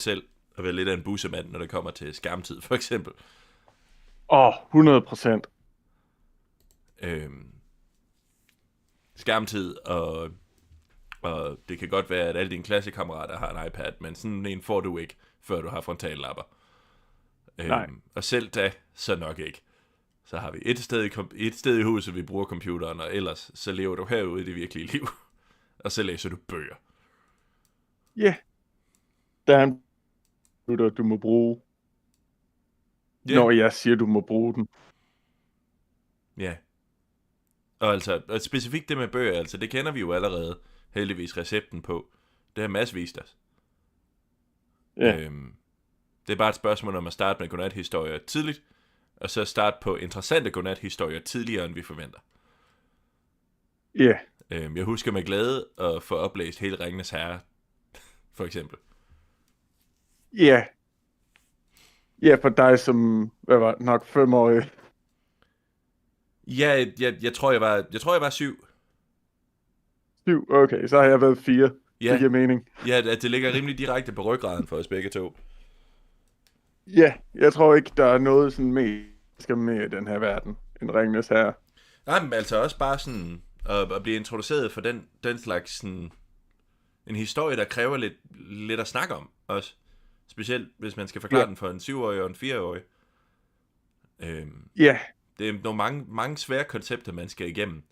selv at være lidt af en bussemand, når det kommer til skærmtid, for eksempel. 100%. Øhm, skærmtid, og det kan godt være, at alle dine klassekammerater har en iPad, men sådan en får du ikke, før du har frontallapper. Nej. Og selv da, så nok ikke. Så har vi et sted i huset, vi bruger computeren, og ellers så lever du herude i det virkelige liv. Og så læser du bøger. Ja. Yeah. Der er en computer, du må bruge, når jeg siger, du må bruge den. Ja. Og specifikt det med bøger, altså det kender vi jo allerede, heldigvis recepten på. Det har Mads vist os. Ja. Det er bare et spørgsmål om at starte med godnat-historier tidligt, og så starte på interessante godnat-historier tidligere, end vi forventer. Ja. Jeg husker med glæde at få oplæst hele Ringenes Herre, for eksempel. Ja. Ja, for dig som, hvad var det, nok 5-årig. Ja, jeg tror, jeg var 7. 7, okay, så har jeg været 4. Ja. Det giver mening. Ja, det ligger rimelig direkte på ryggraden for os begge to. Ja, jeg tror ikke, der er noget sådan med i den her verden, end Ringenes Herre. Nej, men altså også bare sådan at blive introduceret for den slags sådan, en historie, der kræver lidt at snakke om også. Specielt hvis man skal forklare den for en 7-årig og en 4-årig. Ja. Det er nogle mange svære koncepter, man skal igennem.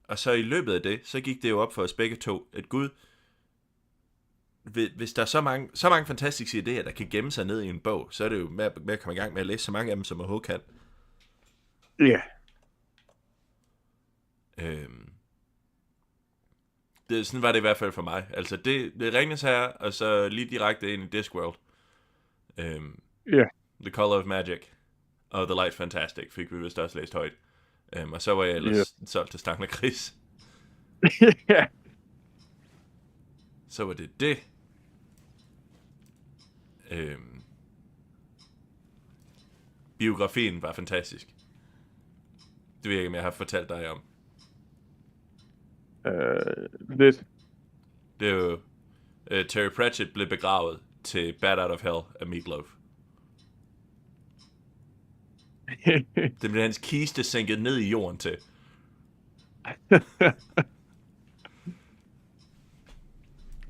Og så i løbet af det, så gik det jo op for os begge to, at Gud, hvis der er så mange fantastiske idéer, der kan gemme sig ned i en bog, så er det jo med at komme i gang med at læse så mange af dem, som overhovedet kan. Ja. Sådan var det i hvert fald for mig. Altså det Ringenes Herre, og så lige direkte ind i Discworld. The Color of Magic og The Light Fantastic fik vi vist også læst højt. Og så var jeg ellers solgt til Stangen og Chris. Ja. Så var det. Biografien var fantastisk. Det ved jeg ikke, om jeg har fortalt dig om. Lidt. Det er jo... Terry Pratchett blev begravet til Bad Out of Hell af Meatloaf. Det blev hans kiste sænket ned i jorden til.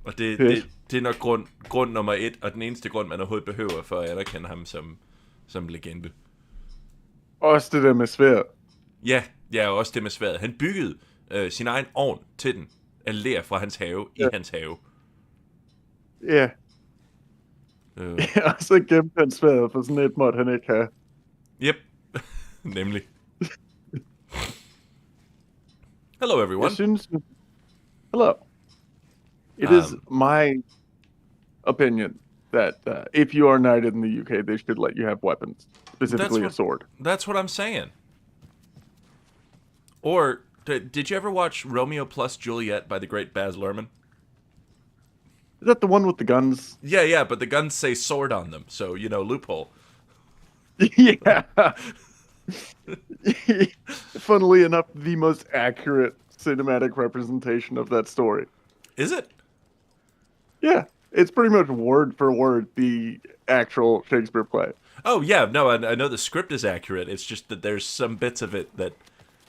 Og det er nok grund nummer 1, og den eneste grund, man overhovedet behøver for at anerkende ham som legende. Også det der med sværd. Ja, også det med sværd. Han byggede sin egen ovn til den, af ler fra hans have, i hans have. Ja. Og så gemte han sværdet, for sådan et måtte han ikke have. Yep. Nemlig. Hello, everyone. Hello. It is my opinion that if you are knighted in the UK, they should let you have weapons, specifically a sword. That's what I'm saying. Or, did you ever watch Romeo plus Juliet by the great Baz Luhrmann? Is that the one with the guns? Yeah, but the guns say sword on them, so, loophole. Yeah. Funnily enough, the most accurate cinematic representation of that story. Is it? Yeah. It's pretty much word for word the actual Shakespeare play. Oh, yeah. No, I know the script is accurate. It's just that there's some bits of it that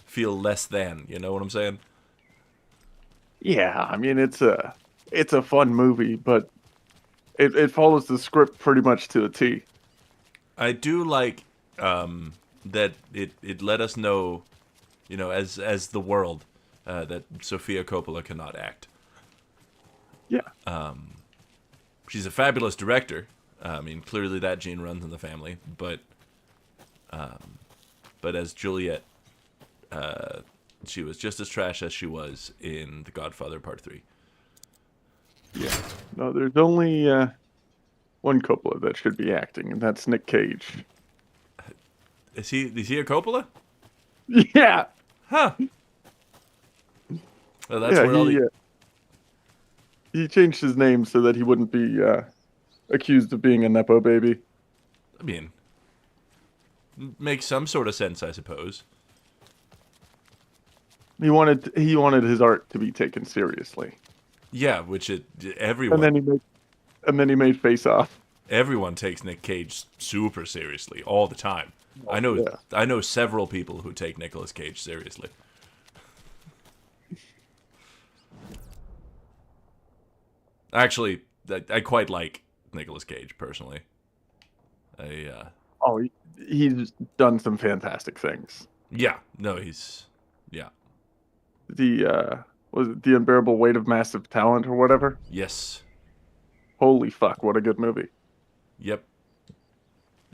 feel less than. You know what I'm saying? Yeah, I mean, it's a fun movie, but it follows the script pretty much to a T. I do like that it let us know, as the world, that Sofia Coppola cannot act. Yeah. She's a fabulous director. I mean, clearly that gene runs in the family. But as Juliet, she was just as trash as she was in The Godfather Part 3. Yeah. No, there's only one Coppola that should be acting, and that's Nick Cage. Is he a Coppola? Yeah. Huh. Well, that's where he changed his name so that he wouldn't be accused of being a Nepo baby. I mean, makes some sort of sense, I suppose. He wanted his art to be taken seriously. Yeah, which everyone. And then he made Face Off. Everyone takes Nick Cage super seriously all the time. Oh, yeah. I know several people who take Nicolas Cage seriously. Actually, I quite like Nicolas Cage personally. Oh, he's done some fantastic things. Yeah, no, yeah, Was it The Unbearable Weight of Massive Talent or whatever? yes, Holy fuck, what a good movie. yep,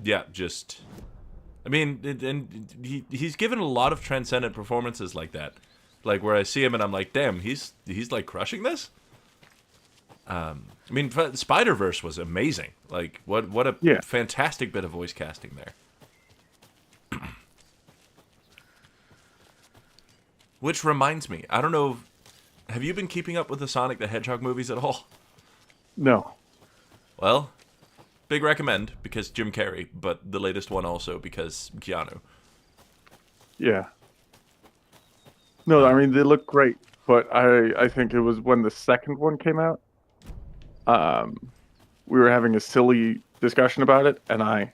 yeah. Just, I mean, and he's given a lot of transcendent performances like that, like where I see him and I'm like, damn, he's like crushing this. I mean, Spider-Verse was amazing. Like, what a fantastic bit of voice casting there. Which reminds me, I don't know, have you been keeping up with the Sonic the Hedgehog movies at all? No. Well, big recommend because Jim Carrey, but the latest one also because Keanu. Yeah. No, I mean they look great, but I think it was when the second one came out. We were having a silly discussion about it, and I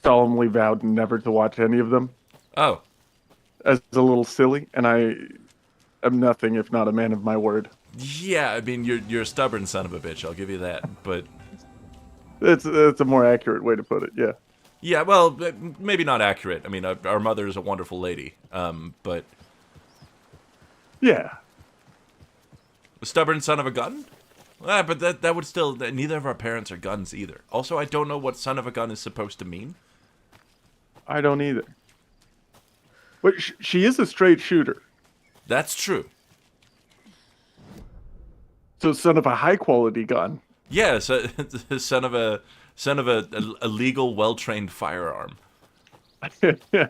solemnly vowed never to watch any of them Oh, as a little silly, and I am nothing if not a man of my word. yeah, I mean, you're a stubborn son of a bitch, I'll give you that, but... It's a more accurate way to put it, yeah. Yeah, well, maybe not accurate. I mean, our mother is a wonderful lady, but... Yeah. A stubborn son of a gun? But that would still... Neither of our parents are guns either. Also, I don't know what son of a gun is supposed to mean. I don't either. But she is a straight shooter. That's true. So son of a high quality gun. Yeah, so, son of a legal, well-trained firearm. All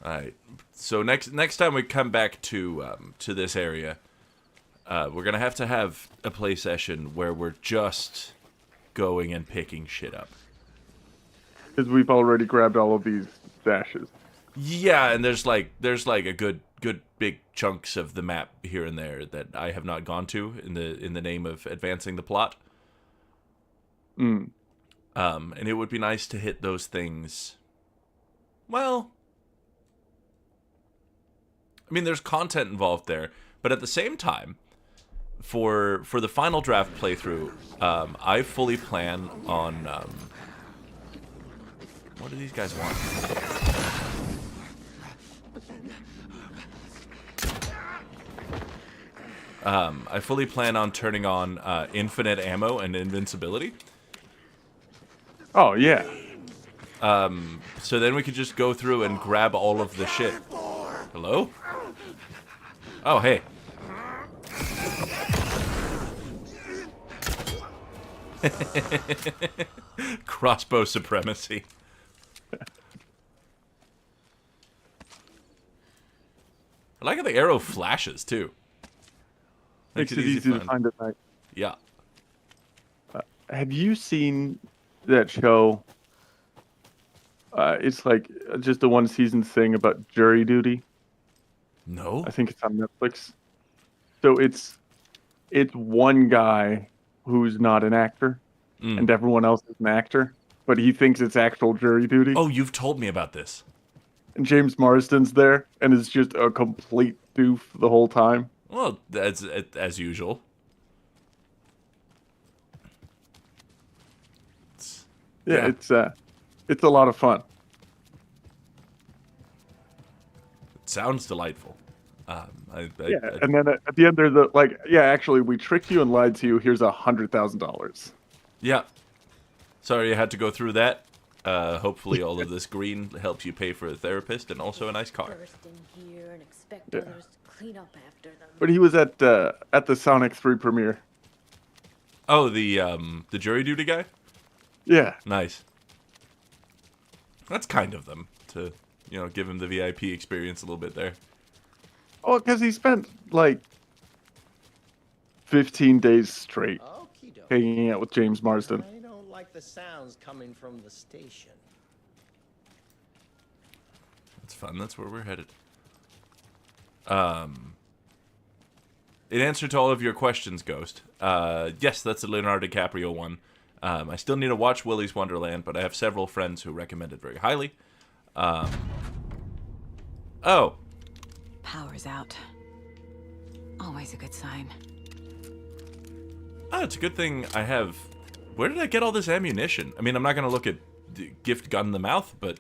right. So next time we come back to this area, we're gonna have to have a play session where we're just going and picking shit up. Because we've already grabbed all of these dashes. Yeah, and there's like a good big chunks of the map here and there that I have not gone to in the name of advancing the plot. Mm. And it would be nice to hit those things. Well, I mean, there's content involved there, but at the same time, for the final draft playthrough, I fully plan on. What do these guys want? I fully plan on turning on infinite ammo and invincibility. Oh, yeah. So then we could just go through and grab all of the shit. Hello? Oh, hey. Crossbow supremacy. I like how the arrow flashes, too. Makes it easy to find at night. Yeah. Have you seen that show? It's like just a one season thing about jury duty. No? I think it's on Netflix. So it's one guy who's not an actor, and everyone else is an actor, but he thinks it's actual jury duty. Oh, you've told me about this. And James Marsden's there, and is just a complete doof the whole time. Well, as usual. Yeah, it's a lot of fun. It sounds delightful. And then at the end, they're like, yeah, actually, we tricked you and lied to you. Here's $100,000. Yeah. Sorry you had to go through that. Hopefully all of this green helps you pay for a therapist and also a nice car. Yeah. But he was at the Sonic 3 premiere. Oh, the jury duty guy? Yeah. Nice. That's kind of them to, give him the VIP experience a little bit there. Oh, because he spent like 15 days straight hanging out with James Marsden. I don't like the sounds coming from the station. That's fun. That's where we're headed. in answer to all of your questions, Ghost, yes, that's the Leonardo DiCaprio one. I still need to watch Willy's Wonderland, but I have several friends who recommend it very highly. Oh. Power's out. Always a good sign. Oh, it's a good thing I have... Where did I get all this ammunition? I mean, I'm not going to look at the gift gun in the mouth, but...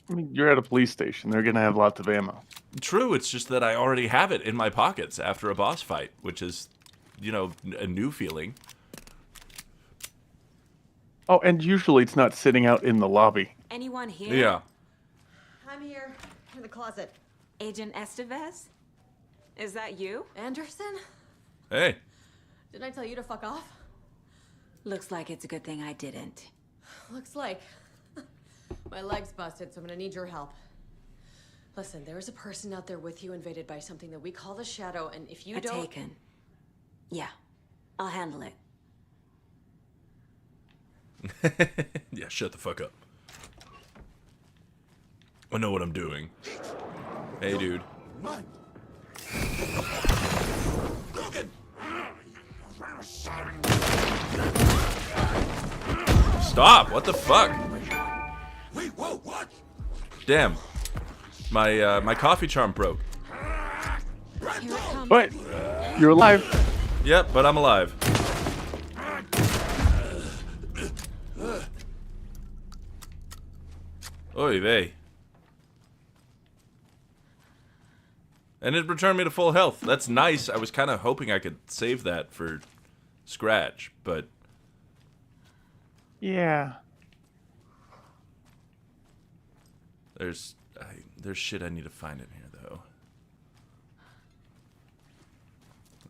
I mean, you're at a police station. They're going to have lots of ammo. True, it's just that I already have it in my pockets after a boss fight, which is, you know, a new feeling. Oh, and usually it's not sitting out in the lobby. Anyone here? Yeah. I'm here in the closet. Agent Estevez? Is that you? Anderson? Hey. Didn't I tell you to fuck off? Looks like it's a good thing I didn't. Looks like. My leg's busted, so I'm gonna need your help. Listen, there is a person out there with you invaded by something that we call the Shadow, and if you don't... Taken. Yeah, I'll handle it. Yeah, shut the fuck up. I know what I'm doing. Hey, dude. Stop! What the fuck? Wait, whoa, what? Damn. My coffee charm broke. Here it comes. But you're alive. Yep, but I'm alive. Oy vey. And it returned me to full health. That's nice. I was kind of hoping I could save that for Scratch, but... Yeah. There's shit I need to find in here, though.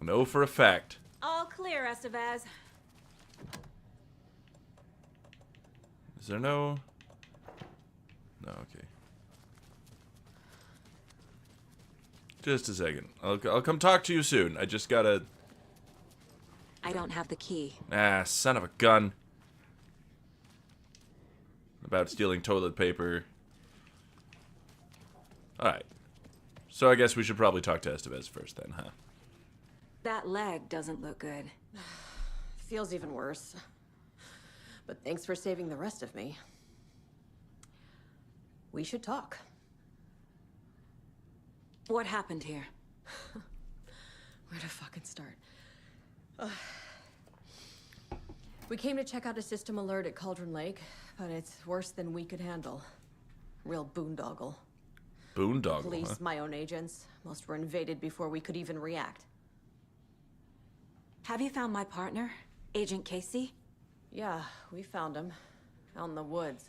I know for a fact. All clear, Estevez. Is there no... No, okay. Just a second. I'll come talk to you soon. I just gotta... I don't have the key. Ah, son of a gun. About stealing toilet paper. Alright. So I guess we should probably talk to Estevez first then, huh? That leg doesn't look good. Feels even worse. But thanks for saving the rest of me. We should talk. What happened here? Where to fucking start? We came to check out a system alert at Cauldron Lake, but it's worse than we could handle. Real boondoggle. Boondoggle, Police, huh? my own agents. Most were invaded before we could even react. Have you found my partner, Agent Casey? Yeah, we found him. Out in the woods.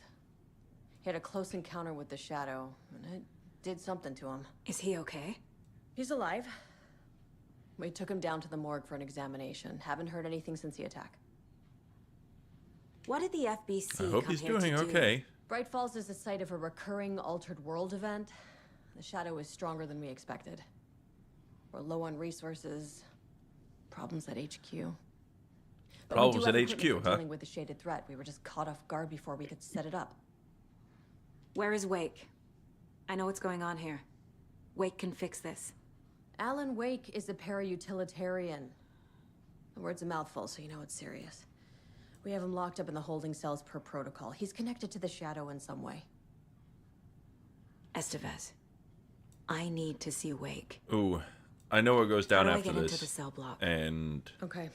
He had a close encounter with the Shadow, and it did something to him. Is he okay? He's alive. We took him down to the morgue for an examination. Haven't heard anything since the attack. What did the FBC I hope come he's here doing to do? okay. Bright Falls is the site of a recurring Altered World event. The Shadow is stronger than we expected. We're low on resources. Problems at HQ. But we do Problems have at equipment HQ, for huh? dealing with the shaded threat. We were just caught off guard before we could set it up. Where is Wake? I know what's going on here. Wake can fix this. Alan Wake is a para-utilitarian. The word's a mouthful, so you know it's serious. We have him locked up in the holding cells per protocol. He's connected to the Shadow in some way. Estevez, I need to see Wake. Ooh, I know what goes down How do after I get this. into the cell block? And Okay.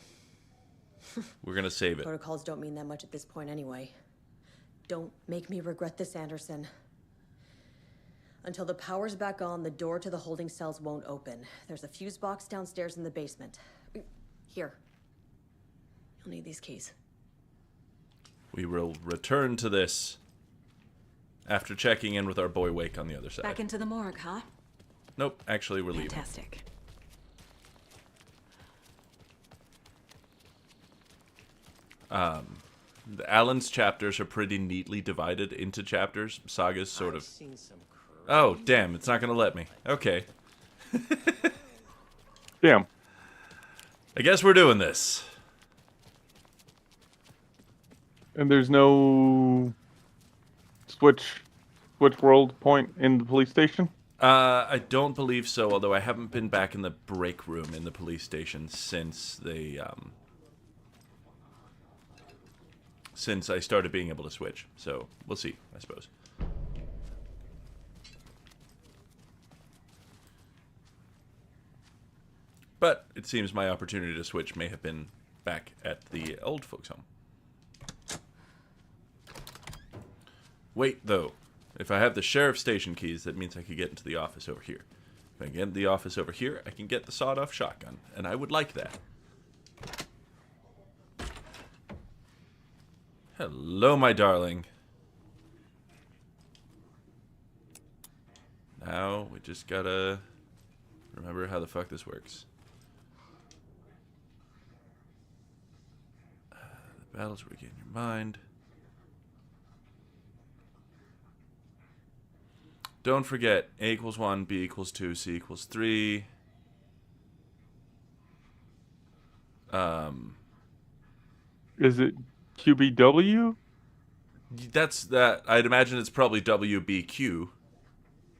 we're gonna save it. Protocols don't mean that much at this point anyway. Don't make me regret this, Anderson. Until the power's back on, the door to the holding cells won't open. There's a fuse box downstairs in the basement. Here. You'll need these keys. We will return to this after checking in with our boy Wake on the other side. Back into the morgue, huh? Nope, actually we're leaving. Fantastic. Alan's chapters are pretty neatly divided into chapters. Saga's sort I've of... seen some Oh, damn, it's not gonna let me. Okay. Damn. I guess we're doing this. And there's no switch world point in the police station? I don't believe so, although I haven't been back in the break room in the police station since since I started being able to switch. So, we'll see, I suppose. But it seems my opportunity to switch may have been back at the old folks' home. Wait, though. If I have the sheriff's station keys, that means I could get into the office over here. If I get into the office over here, I can get the sawed-off shotgun, and I would like that. Hello, my darling. Now, we just gotta remember how the fuck this works. The battles regain your mind. Don't forget, A equals 1, B equals 2, C equals 3. Is it QBW? That's that. I'd imagine it's probably WBQ.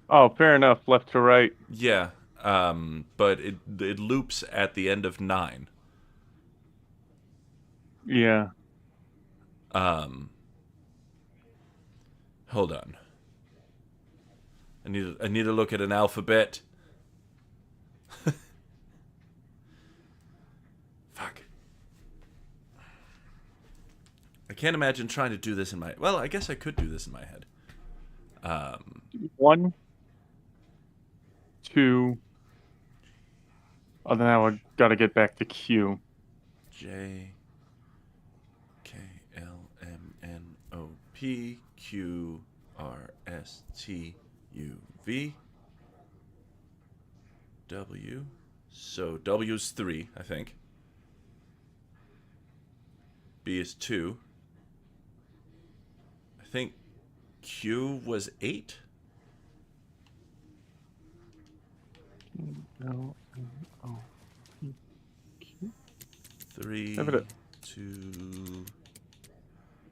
Oh, fair enough. Left to right. Yeah, but it loops at the end of 9. Yeah. Hold on. I need to look at an alphabet. Fuck. I can't imagine trying to do this in my... Well, I guess I could do this in my head. 1, 2. Oh, then I gotta get back to Q. J K L M N O P Q R S T U V W. So W's 3, I think. B is 2. I think Q was 8. No. Oh. 3, Have it. 2,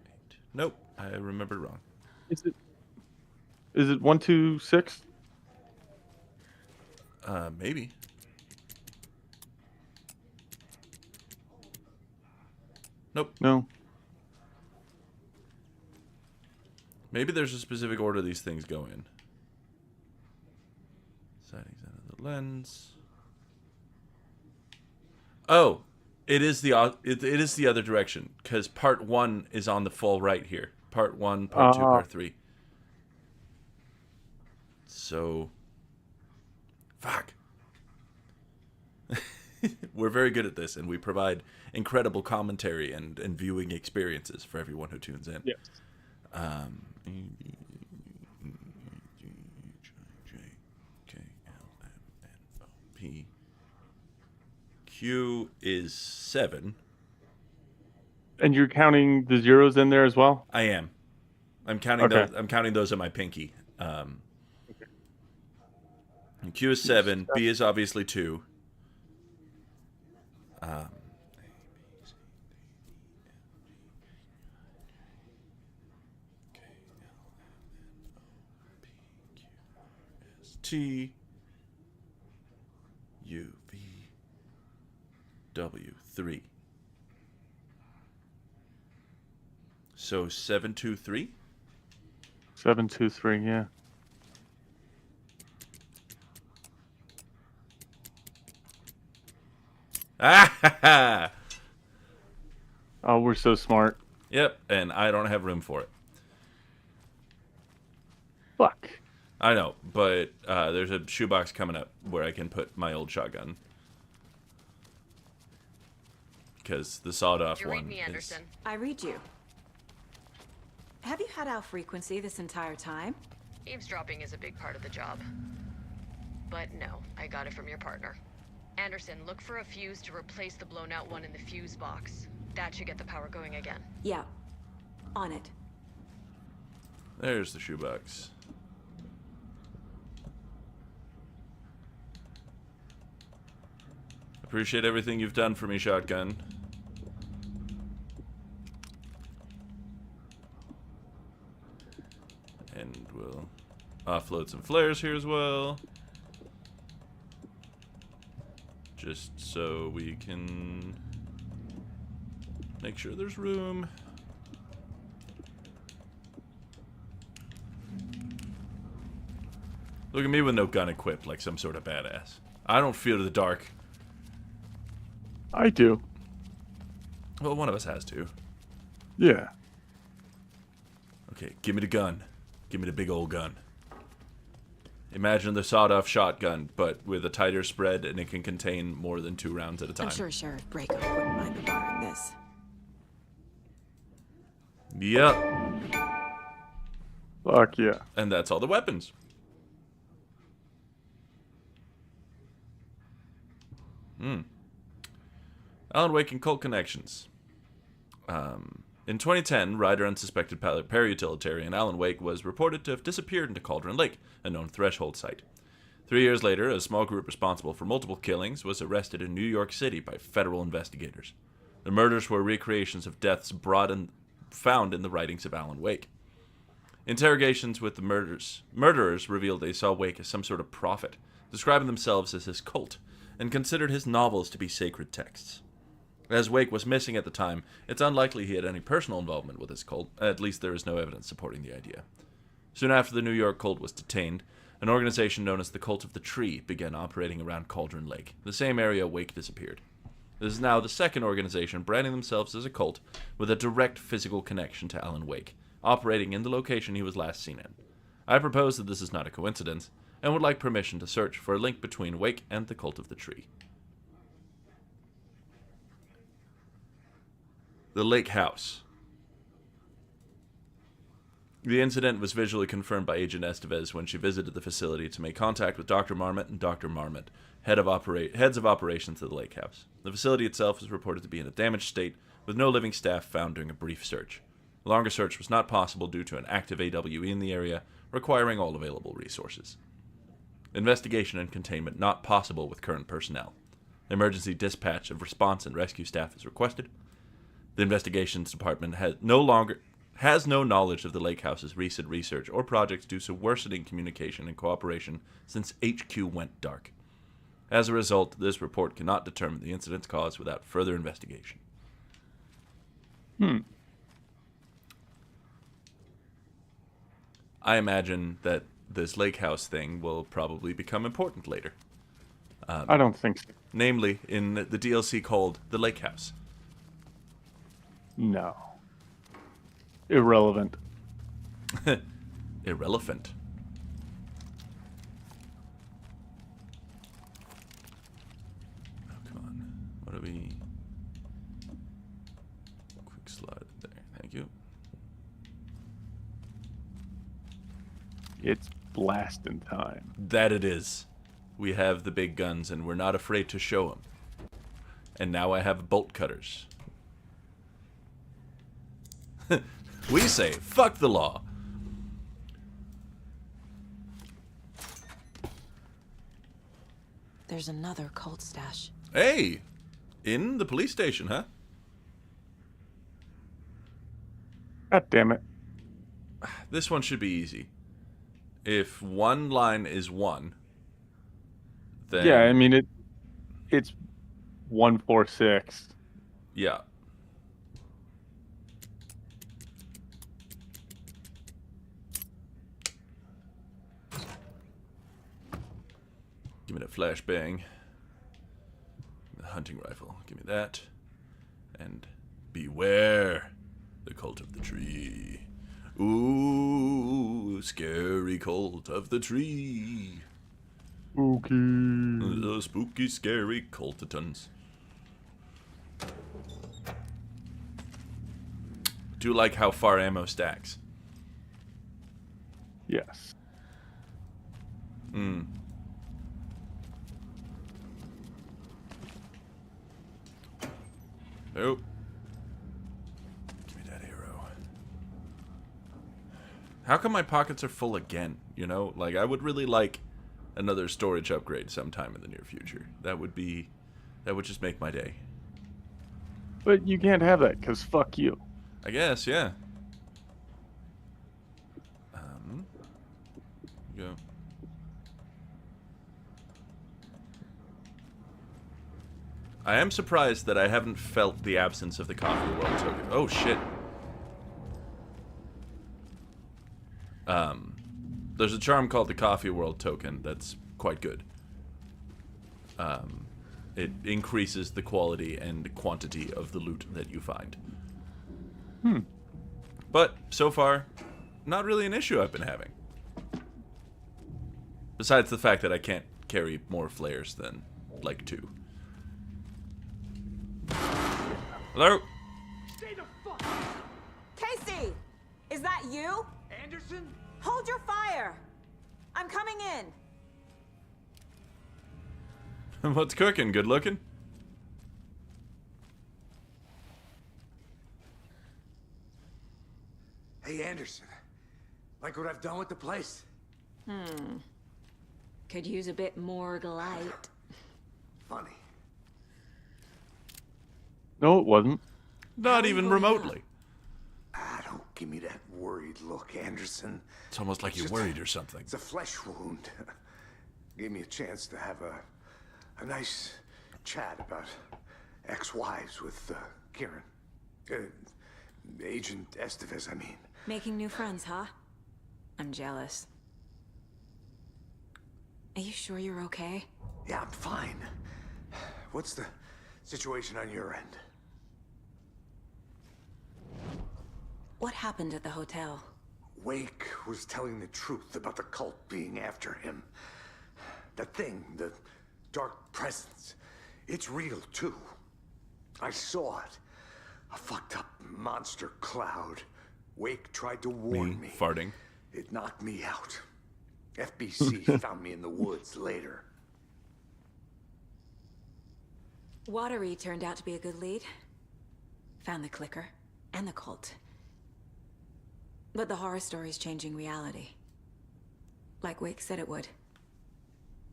8. Nope, I remembered wrong. Is it 1, 2, 6? Maybe. Nope. No. Maybe there's a specific order these things go in. Sightings out of the lens. Oh, it is the it is the other direction because part 1 is on the full right here. Part 1, part 2, part 3. So, fuck. We're very good at this, and we provide incredible commentary and viewing experiences for everyone who tunes in. Yes. P. Q is 7. And you're counting the zeros in there as well? I am. I'm counting those. I'm counting those on my pinky. And Q is 7. B is obviously 2. T U V W 3. So 723? 7, 2, 3, yeah. Ah ha ha! Oh, we're so smart. Yep, and I don't have room for it. Fuck. I know, but there's a shoebox coming up where I can put my old shotgun. Because the sawed-off one Did you read me, Anderson? I read you. Have you had our frequency this entire time? Eavesdropping is a big part of the job. But no, I got it from your partner. Anderson, look for a fuse to replace the blown out one in the fuse box. That should get the power going again. Yeah. On it. There's the shoebox. Appreciate everything you've done for me, Shotgun. And we'll offload some flares here as well. Just so we can make sure there's room. Look at me with no gun equipped like some sort of badass. I don't fear the dark. I do. Well, one of us has to. Yeah. Okay, give me the gun. Give me the big old gun. Imagine the sawed-off shotgun, but with a tighter spread, and it can contain more than 2 rounds at a time. I'm sure Sheriff Brayco wouldn't mind me borrowing this. Yep. Fuck yeah. And that's all the weapons. Alan Wake and cult connections. In 2010, writer and suspected parautilitarian Alan Wake was reported to have disappeared into Cauldron Lake, a known threshold site. 3 years later, a small group responsible for multiple killings was arrested in New York City by federal investigators. The murders were recreations of deaths found in the writings of Alan Wake. Interrogations with the murderers revealed they saw Wake as some sort of prophet, describing themselves as his cult, and considered his novels to be sacred texts. As Wake was missing at the time, it's unlikely he had any personal involvement with his cult. At least there is no evidence supporting the idea. Soon after the New York cult was detained, an organization known as the Cult of the Tree began operating around Cauldron Lake, the same area Wake disappeared. This is now the second organization branding themselves as a cult with a direct physical connection to Alan Wake, operating in the location he was last seen in. I propose that this is not a coincidence, and would like permission to search for a link between Wake and the Cult of the Tree. The Lake House. The incident was visually confirmed by Agent Estevez when she visited the facility to make contact with Dr. Marmot and Dr. Marmot, heads of operations at the Lake House. The facility itself was reported to be in a damaged state, with no living staff found during a brief search. A longer search was not possible due to an active AWE in the area, requiring all available resources. Investigation and containment not possible with current personnel. Emergency dispatch of response and rescue staff is requested. The investigations department has no knowledge of the Lake House's recent research or projects due to worsening communication and cooperation since HQ went dark. As a result, this report cannot determine the incident's cause without further investigation. I imagine that this Lake House thing will probably become important later. I don't think so. Namely, in the DLC called The Lake House. No. Irrelevant. Irrelevant. Oh, come on. What do we... Quick slide there. Thank you. It's blasting time. That it is. We have the big guns, and we're not afraid to show them. And now I have bolt cutters. We say, fuck the law. There's another cult stash. Hey! In the police station, huh? God damn it. This one should be easy. If one line is 1, then... Yeah, I mean, it's 146. Yeah. Give me that flashbang. The hunting rifle. Give me that. And beware the Cult of the Tree. Ooh, scary Cult of the Tree. Spooky. The spooky, scary cultitons. Do like how far ammo stacks. Yes. Nope. Give me that arrow. How come my pockets are full again? You know, like, I would really like another storage upgrade sometime in the near future. That would just make my day. But you can't have that, because fuck you. I guess, yeah. go. I am surprised that I haven't felt the absence of the Coffee World token. Oh, shit. There's a charm called the Coffee World token that's quite good. It increases the quality and quantity of the loot that you find. But, so far, not really an issue I've been having. Besides the fact that I can't carry more flares than, like, 2. Hello? Casey! Is that you? Anderson? Hold your fire! I'm coming in. What's cooking? Good looking? Hey, Anderson. Like what I've done with the place? Could use a bit more light. Funny. No, it wasn't. Not even remotely. Ah, don't give me that worried look, Anderson. It's almost like you're worried or something. It's a flesh wound. Gave me a chance to have a nice chat about ex-wives with Kieran. Agent Estevez, I mean. Making new friends, huh? I'm jealous. Are you sure you're okay? Yeah, I'm fine. What's the situation on your end? What happened at the hotel? Wake was telling the truth about the cult being after him. That thing, the dark presence, it's real too. I saw it. A fucked up monster cloud. Wake tried to warn me. Farting. It knocked me out. FBC found me in the woods later. Watery turned out to be a good lead. Found the clicker and the cult. But the horror story's changing reality. Like Wake said it would.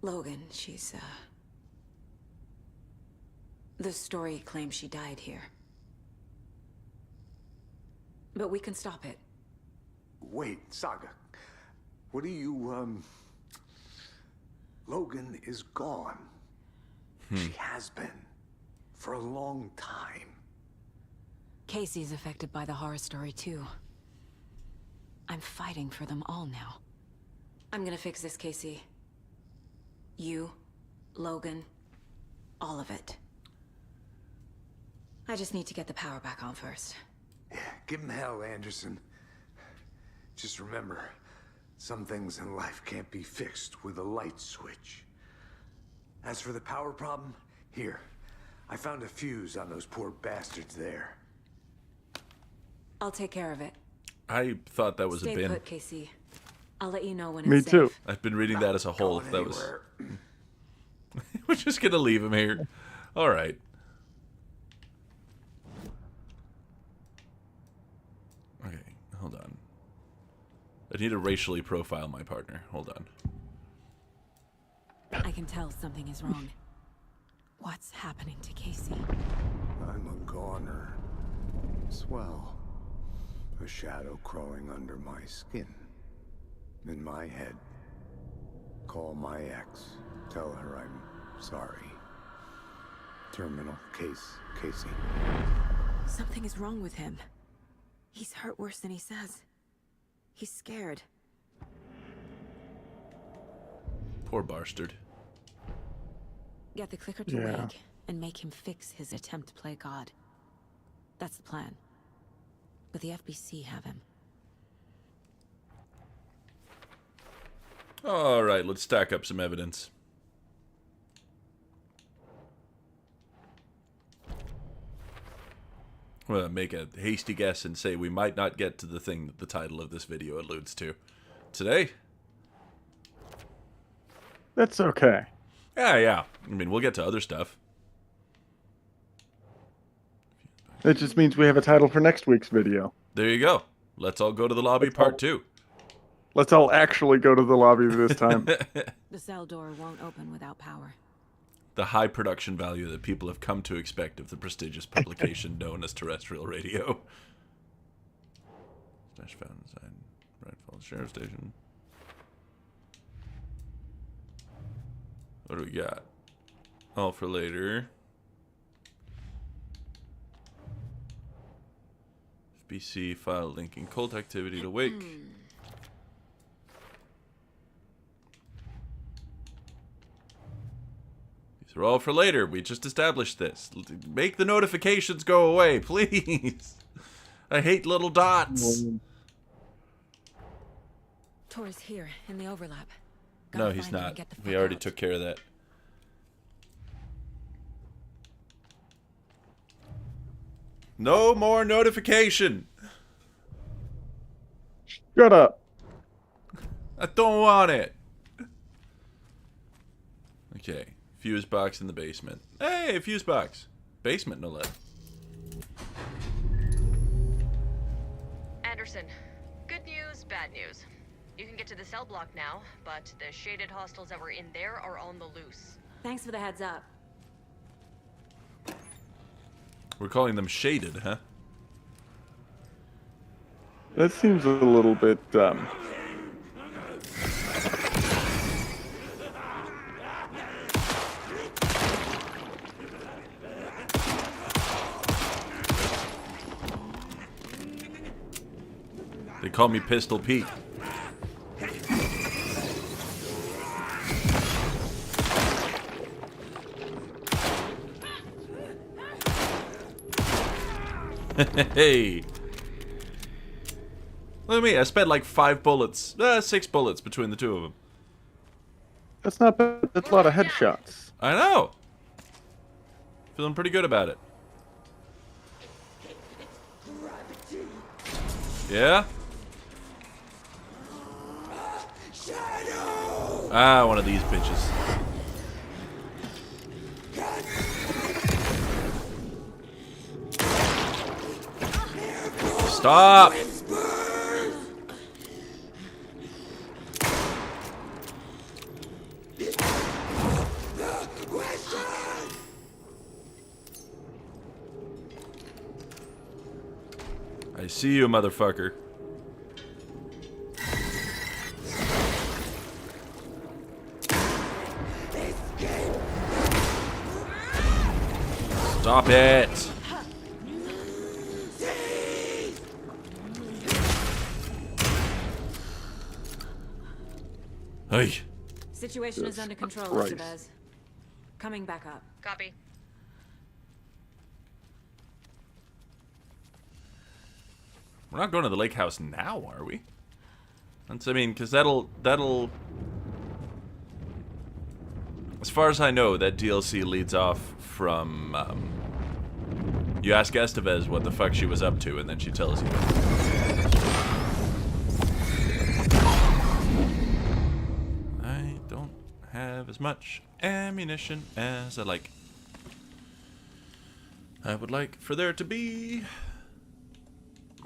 Logan, she's, the story claims she died here. But we can stop it. Wait, Saga. What do you, Logan is gone. She has been. For a long time. Casey's affected by the horror story, too. I'm fighting for them all now. I'm gonna fix this, Casey. You, Logan, all of it. I just need to get the power back on first. Yeah, give him hell, Anderson. Just remember, some things in life can't be fixed with a light switch. As for the power problem, here. I found a fuse on those poor bastards there. I'll take care of it. I thought that was Stay a bin. put, Casey. I'll let you know when Me it's too. safe. I've been reading that as a whole. Going That was. anywhere. We're just gonna leave him here. All right. Okay, hold on. I need to racially profile my partner. Hold on. I can tell something is wrong. What's happening to Casey? I'm a goner. Swell. A shadow crawling under my skin. In my head. Call my ex. Tell her I'm sorry. Terminal case, Casey. Something is wrong with him. He's hurt worse than he says. He's scared. Poor bastard. Get the clicker to Yeah. Wake and make him fix his attempt to play God. That's the plan. But the FBC have him. All right, let's stack up some evidence. I'm gonna make a hasty guess and say we might not get to the thing that the title of this video alludes to today. That's okay. Yeah. I mean, we'll get to other stuff. It just means we have a title for next week's video. There you go. Let's all go to the lobby, part 2. Let's all actually go to the lobby this time. The cell door won't open without power. The high production value that people have come to expect of the prestigious publication known as terrestrial radio. Stash found inside Bright Falls Sheriff Station. What do we got? All for later. BC file linking cult activity to Wake. These are all for later. We just established this. Make the notifications go away, please. I hate little dots. Tor's here in the overlap. No, Gotta he's find him and not. get the We fuck already out. took care of that. No more notification. Shut up. I don't want it. Okay. Fuse box in the basement. Hey, fuse box. Basement, no less. Anderson, good news, bad news. You can get to the cell block now, but the shaded hostiles that were in there are on the loose. Thanks for the heads up. We're calling them shaded, huh? That seems a little bit, They call me Pistol Pete. Hey. Look at me, I spent like 5 bullets. 6 bullets between the two of them. that's not bad. That's a lot of headshots. I know. Feeling pretty good about it. Yeah? Ah, one of these bitches. Stop! I see you, motherfucker. Stop it! Hey. Situation is under control, Christ. Estevez. Coming back up. Copy. We're not going to the lake house now, are we? That's, I mean, because that'll... As far as I know, that DLC leads off from, you ask Estevez what the fuck she was up to, and then she tells you. I don't have as much ammunition as I like. I would like for there to be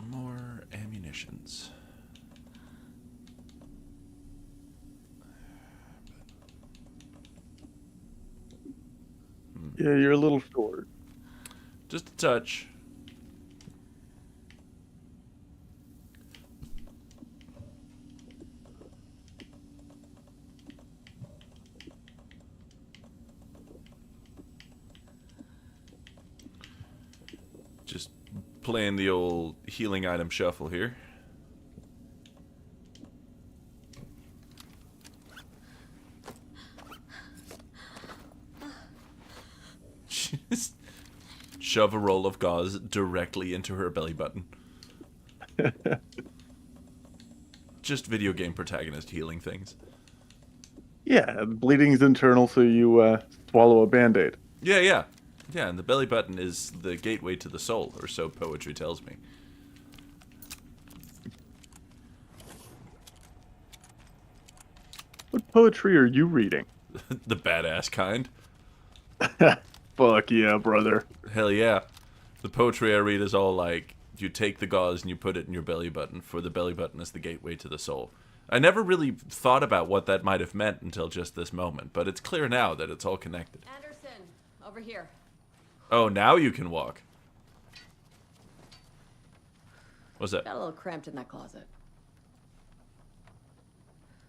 more ammunitions. Yeah, you're a little short. Just a touch. Just playing the old healing item shuffle here. Just shove a roll of gauze directly into her belly button. Just video game protagonist healing things. Yeah, bleeding's internal, so you swallow a band-aid. Yeah, yeah. Yeah, and the belly button is the gateway to the soul, or so poetry tells me. What poetry are you reading? The badass kind. Fuck yeah, brother. Hell yeah. The poetry I read is all like, you take the gauze and you put it in your belly button, for the belly button is the gateway to the soul. I never really thought about what that might have meant until just this moment, but it's clear now that it's all connected. Anderson, over here. Oh, now you can walk. What's that? Got a little cramped in that closet.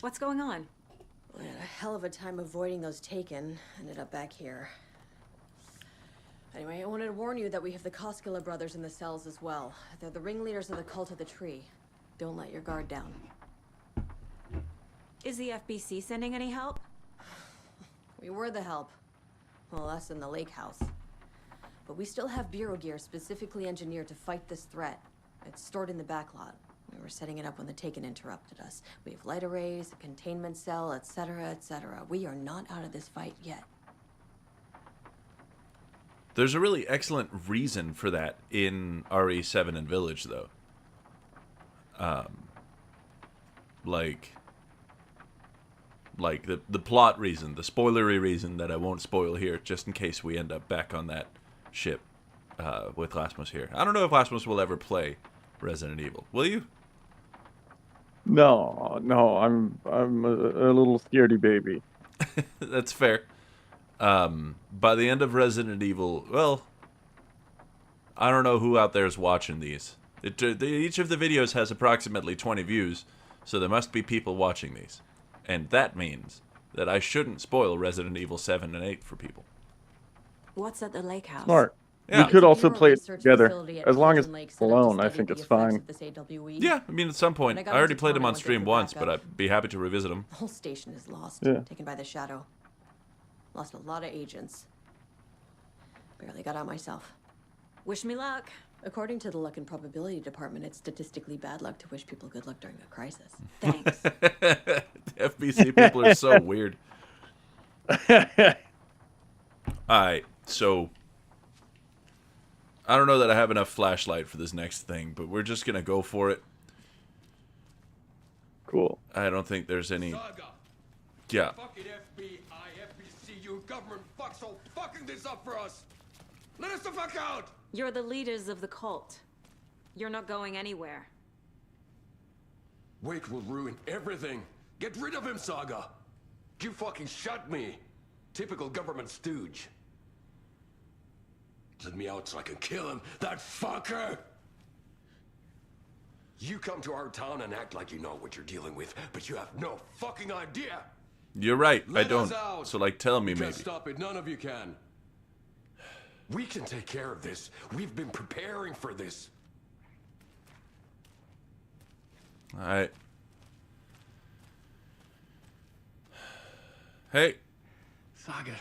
What's going on? We had a hell of a time avoiding those taken. Ended up back here. Anyway, I wanted to warn you that we have the Koskela brothers in the cells as well. They're the ringleaders of the Cult of the Tree. Don't let your guard down. Is the FBC sending any help? We were the help. Well, us in the lake house. But we still have Bureau gear specifically engineered to fight this threat. It's stored in the backlot. We were setting it up when the Taken interrupted us. We have light arrays, a containment cell, etc., etc. We are not out of this fight yet. There's a really excellent reason for that in RE7 and Village, though. Like the plot reason, the spoilery reason that I won't spoil here, just in case we end up back on that ship with Lasmus here. I don't know if Lasmus will ever play Resident Evil. Will you? No, I'm a little scaredy baby. That's fair. By the end of Resident Evil, well, I don't know who out there is watching these. Each of the videos has approximately 20 views, so there must be people watching these. And that means that I shouldn't spoil Resident Evil 7 and 8 for people. What's at the lake house? Smart. Yeah. We could also Bureau play it research together. facility at As long as Fulton Lake it's set up to alone, I study think the it's effects fine. of this AWE. Yeah, I mean, at some point, When I I got already into played town, them I on went there stream for once, backup. but I'd be happy to revisit them. The whole station is lost. Yeah. Taken by the Shadow. Lost a lot of agents. Barely got out myself. Wish me luck. According to the luck and probability department, it's statistically bad luck to wish people good luck during a crisis. Thanks. FBC people are so weird. Alright, so I don't know that I have enough flashlight for this next thing, but we're just gonna go for it. Cool. I don't think there's any... Saga. Yeah. Fucking FBI, FBC, you government fucks all fucking this up for us. Let us the fuck out. You're the leaders of the cult. You're not going anywhere. Wake will ruin everything. Get rid of him, Saga. You fucking shut me. Typical government stooge. Let me out so I can kill him, that fucker! You come to our town and act like you know what you're dealing with, but you have no fucking idea! You're right, I Let us don't. out. So, like, tell me You maybe. can't stop it, none of you can. We can take care of this. We've been preparing for this. Alright. Hey. Saga,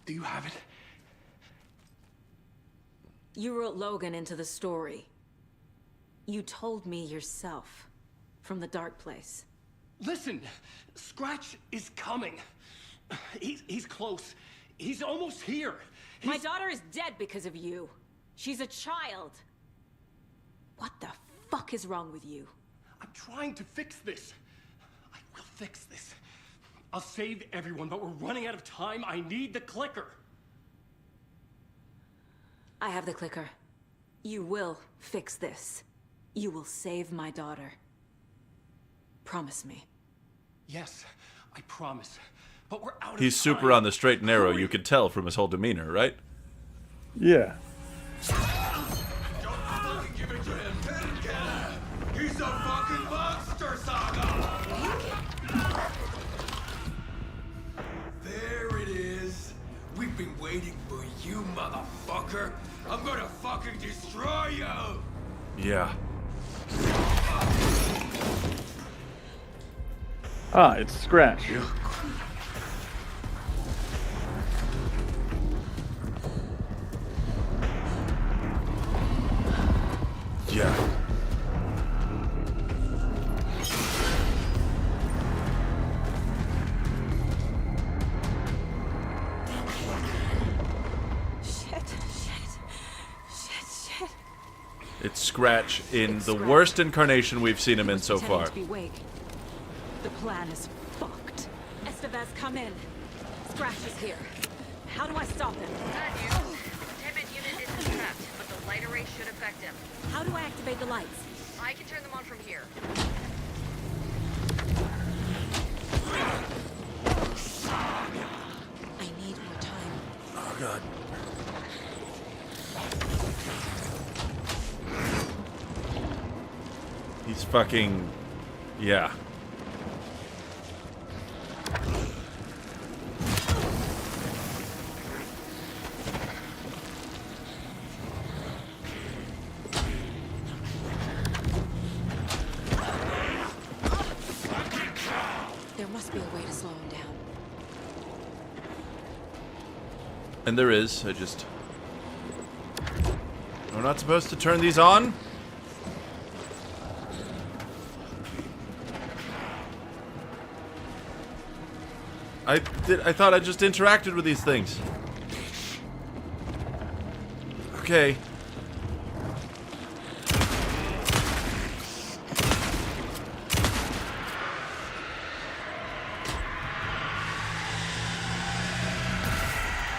do you have it? You wrote Logan into the story. You told me yourself. From the dark place. Listen, Scratch is coming. He's close. He's almost here. My daughter is dead because of you. She's a child. What the fuck is wrong with you? I'm trying to fix this. I will fix this. I'll save everyone, but we're running out of time. I need the clicker. I have the clicker. You will fix this. You will save my daughter. Promise me. Yes, I promise. But we're out of He's time. super on the straight and narrow, Hurry. you could tell from his whole demeanor, right? Yeah. Don't fucking give it to him! He's a fucking monster, Saga! There it is. We've been waiting for you, motherfucker. I'm gonna fucking destroy you! Yeah. Ah, it's Scratch. Yeah. Shit. It's Scratch in the worst incarnation we've seen him in so Pretending far. to be Wake. The plan is fucked. Estevez, come in. Scratch is here. How do I stop him? That you. Containment unit isn't trapped, but the light array should affect him. How do I activate the lights? I can turn them on from here. I need more time. Oh, God. He's fucking... Yeah. And there is. I'm not supposed to turn these on? I thought I just interacted with these things. Okay.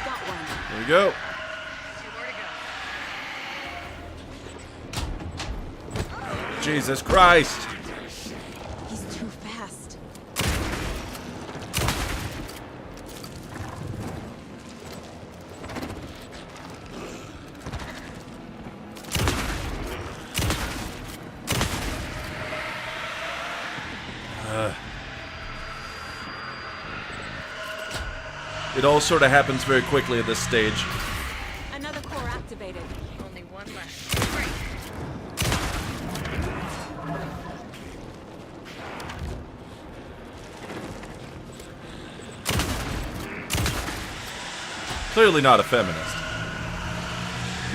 Got one. There we go. 2 more to go. Jesus Christ. He's too fast. It all sort of happens very quickly at this stage. Another core activated. Only one left. Great. Clearly not a feminist.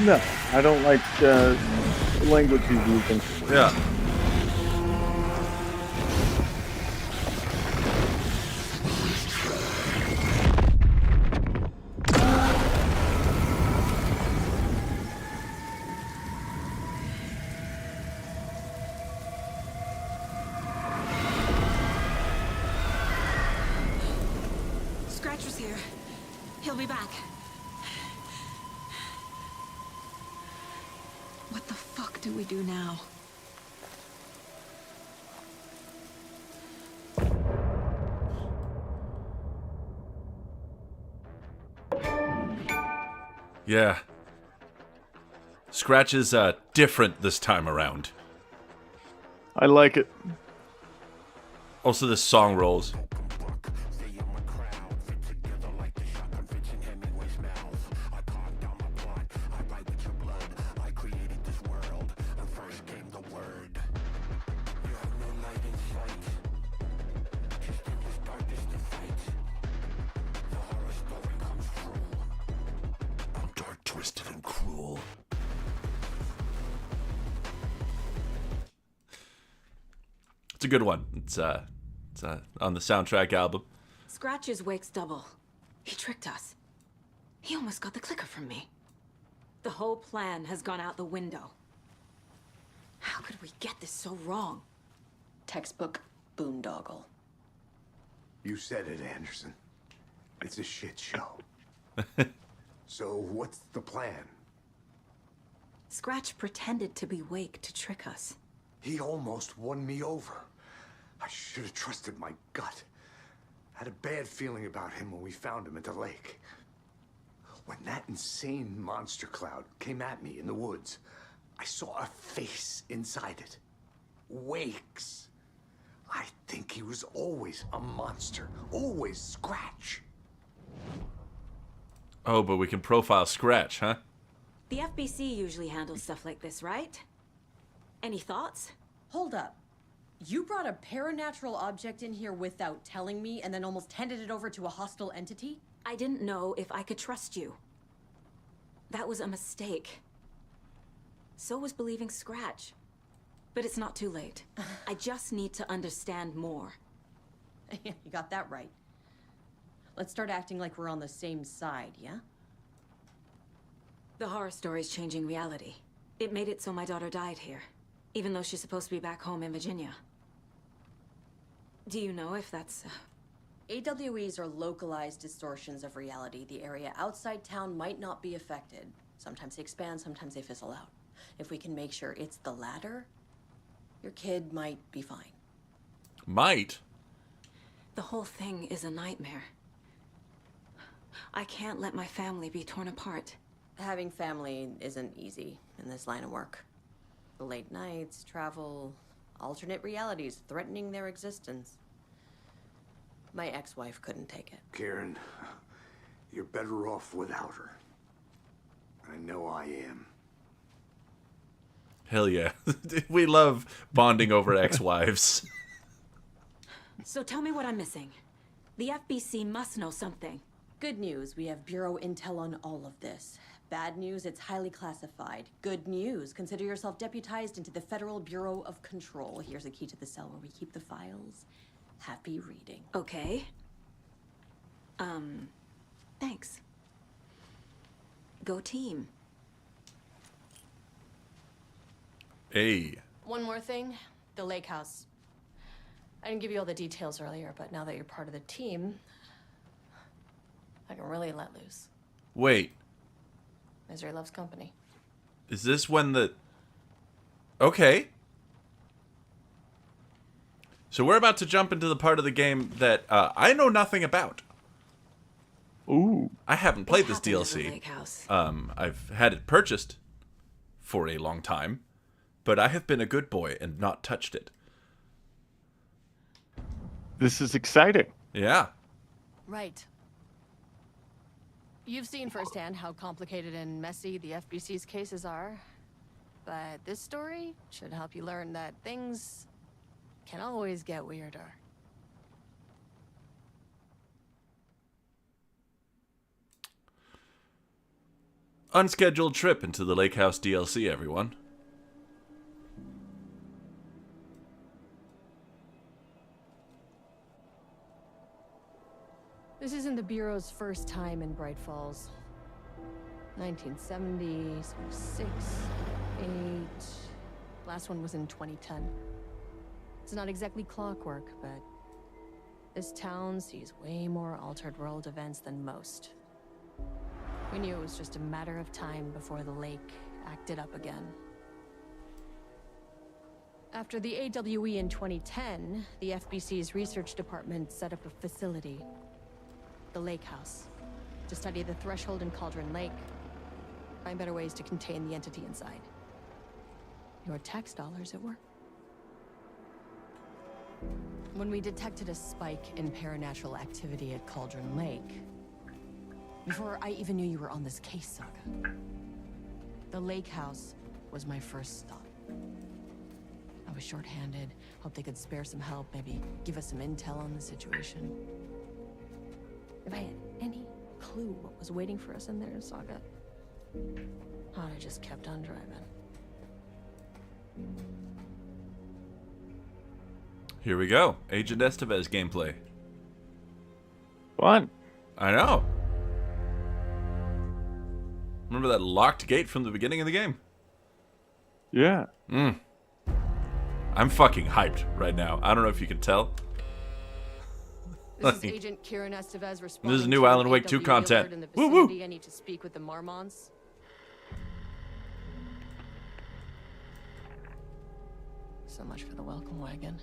No, I don't like language he's using. Yeah. Scratch was here. He'll be back. What the fuck do we do now? Yeah. Scratch is different this time around. I like it. Also, the song rolls. Twisted and cruel. It's a good one. It's on the soundtrack album. Scratch is Wake's double. He tricked us. He almost got the clicker from me. The whole plan has gone out the window. How could we get this so wrong? Textbook boondoggle. You said it, Anderson. It's a shit show. So what's the plan? Scratch pretended to be Wake to trick us. He almost won me over. I should have trusted my gut. I had a bad feeling about him when we found him at the lake. When that insane monster cloud came at me in the woods, I saw a face inside it. Wake's. I think he was always a monster. Always Scratch. Oh, but we can profile Scratch, huh? The FBC usually handles stuff like this, right? Any thoughts? Hold up. You brought a paranatural object in here without telling me and then almost handed it over to a hostile entity? I didn't know if I could trust you. That was a mistake. So was believing Scratch. But it's not too late. I just need to understand more. You got that right. Let's start acting like we're on the same side, yeah? The horror story's changing reality. It made it so my daughter died here, even though she's supposed to be back home in Virginia. Do you know if that's... AWEs are localized distortions of reality. The area outside town might not be affected. Sometimes they expand, sometimes they fizzle out. If we can make sure it's the latter, your kid might be fine. Might? The whole thing is a nightmare. I can't let my family be torn apart. Having family isn't easy in this line of work. The late nights, travel, alternate realities threatening their existence. My ex-wife couldn't take it. Karen, you're better off without her. I know I am. Hell yeah. We love bonding over ex-wives. So tell me what I'm missing. The FBC must know something. Good news, we have Bureau intel on all of this. Bad news, it's highly classified. Good news, consider yourself deputized into the Federal Bureau of Control. Here's a key to the cell where we keep the files. Happy reading. Okay. Thanks. Go team. Hey. One more thing, the lake house. I didn't give you all the details earlier, but now that you're part of the team, I can really let loose. Wait. Misery loves company. Is this when the... Okay. So we're about to jump into the part of the game that I know nothing about. Ooh. I haven't played this What happened to the DLC. lake house? I've had it purchased for a long time, but I have been a good boy and not touched it. This is exciting. Yeah. Right. You've seen firsthand how complicated and messy the FBC's cases are. But this story should help you learn that things can always get weirder. Unscheduled trip into the Lake House DLC, everyone. This isn't the Bureau's first time in Bright Falls. 1970, 6, 8... Last one was in 2010. It's not exactly clockwork, but this town sees way more altered world events than most. We knew it was just a matter of time before the lake acted up again. After the AWE in 2010, the FBC's research department set up a facility, the Lake House, to study the threshold in Cauldron Lake, find better ways to contain the entity inside. Your tax dollars at work. When we detected a spike in paranatural activity at Cauldron Lake, before I even knew you were on this case, Saga, the Lake House was my first stop. I was short-handed, hoped they could spare some help, maybe give us some intel on the situation. If I had any clue what was waiting for us in there, Saga, I'd have just kept on driving. Here we go. Agent Estevez gameplay. Fun. I know. Remember that locked gate from the beginning of the game? Yeah. I'm fucking hyped right now. I don't know if you can tell. This is Agent Kieran Estevez responding. This is new to Alan an Wake 2 AWE content. alert in the Woo woo. vicinity. I need to speak with the Marmonts. So much for the welcome wagon.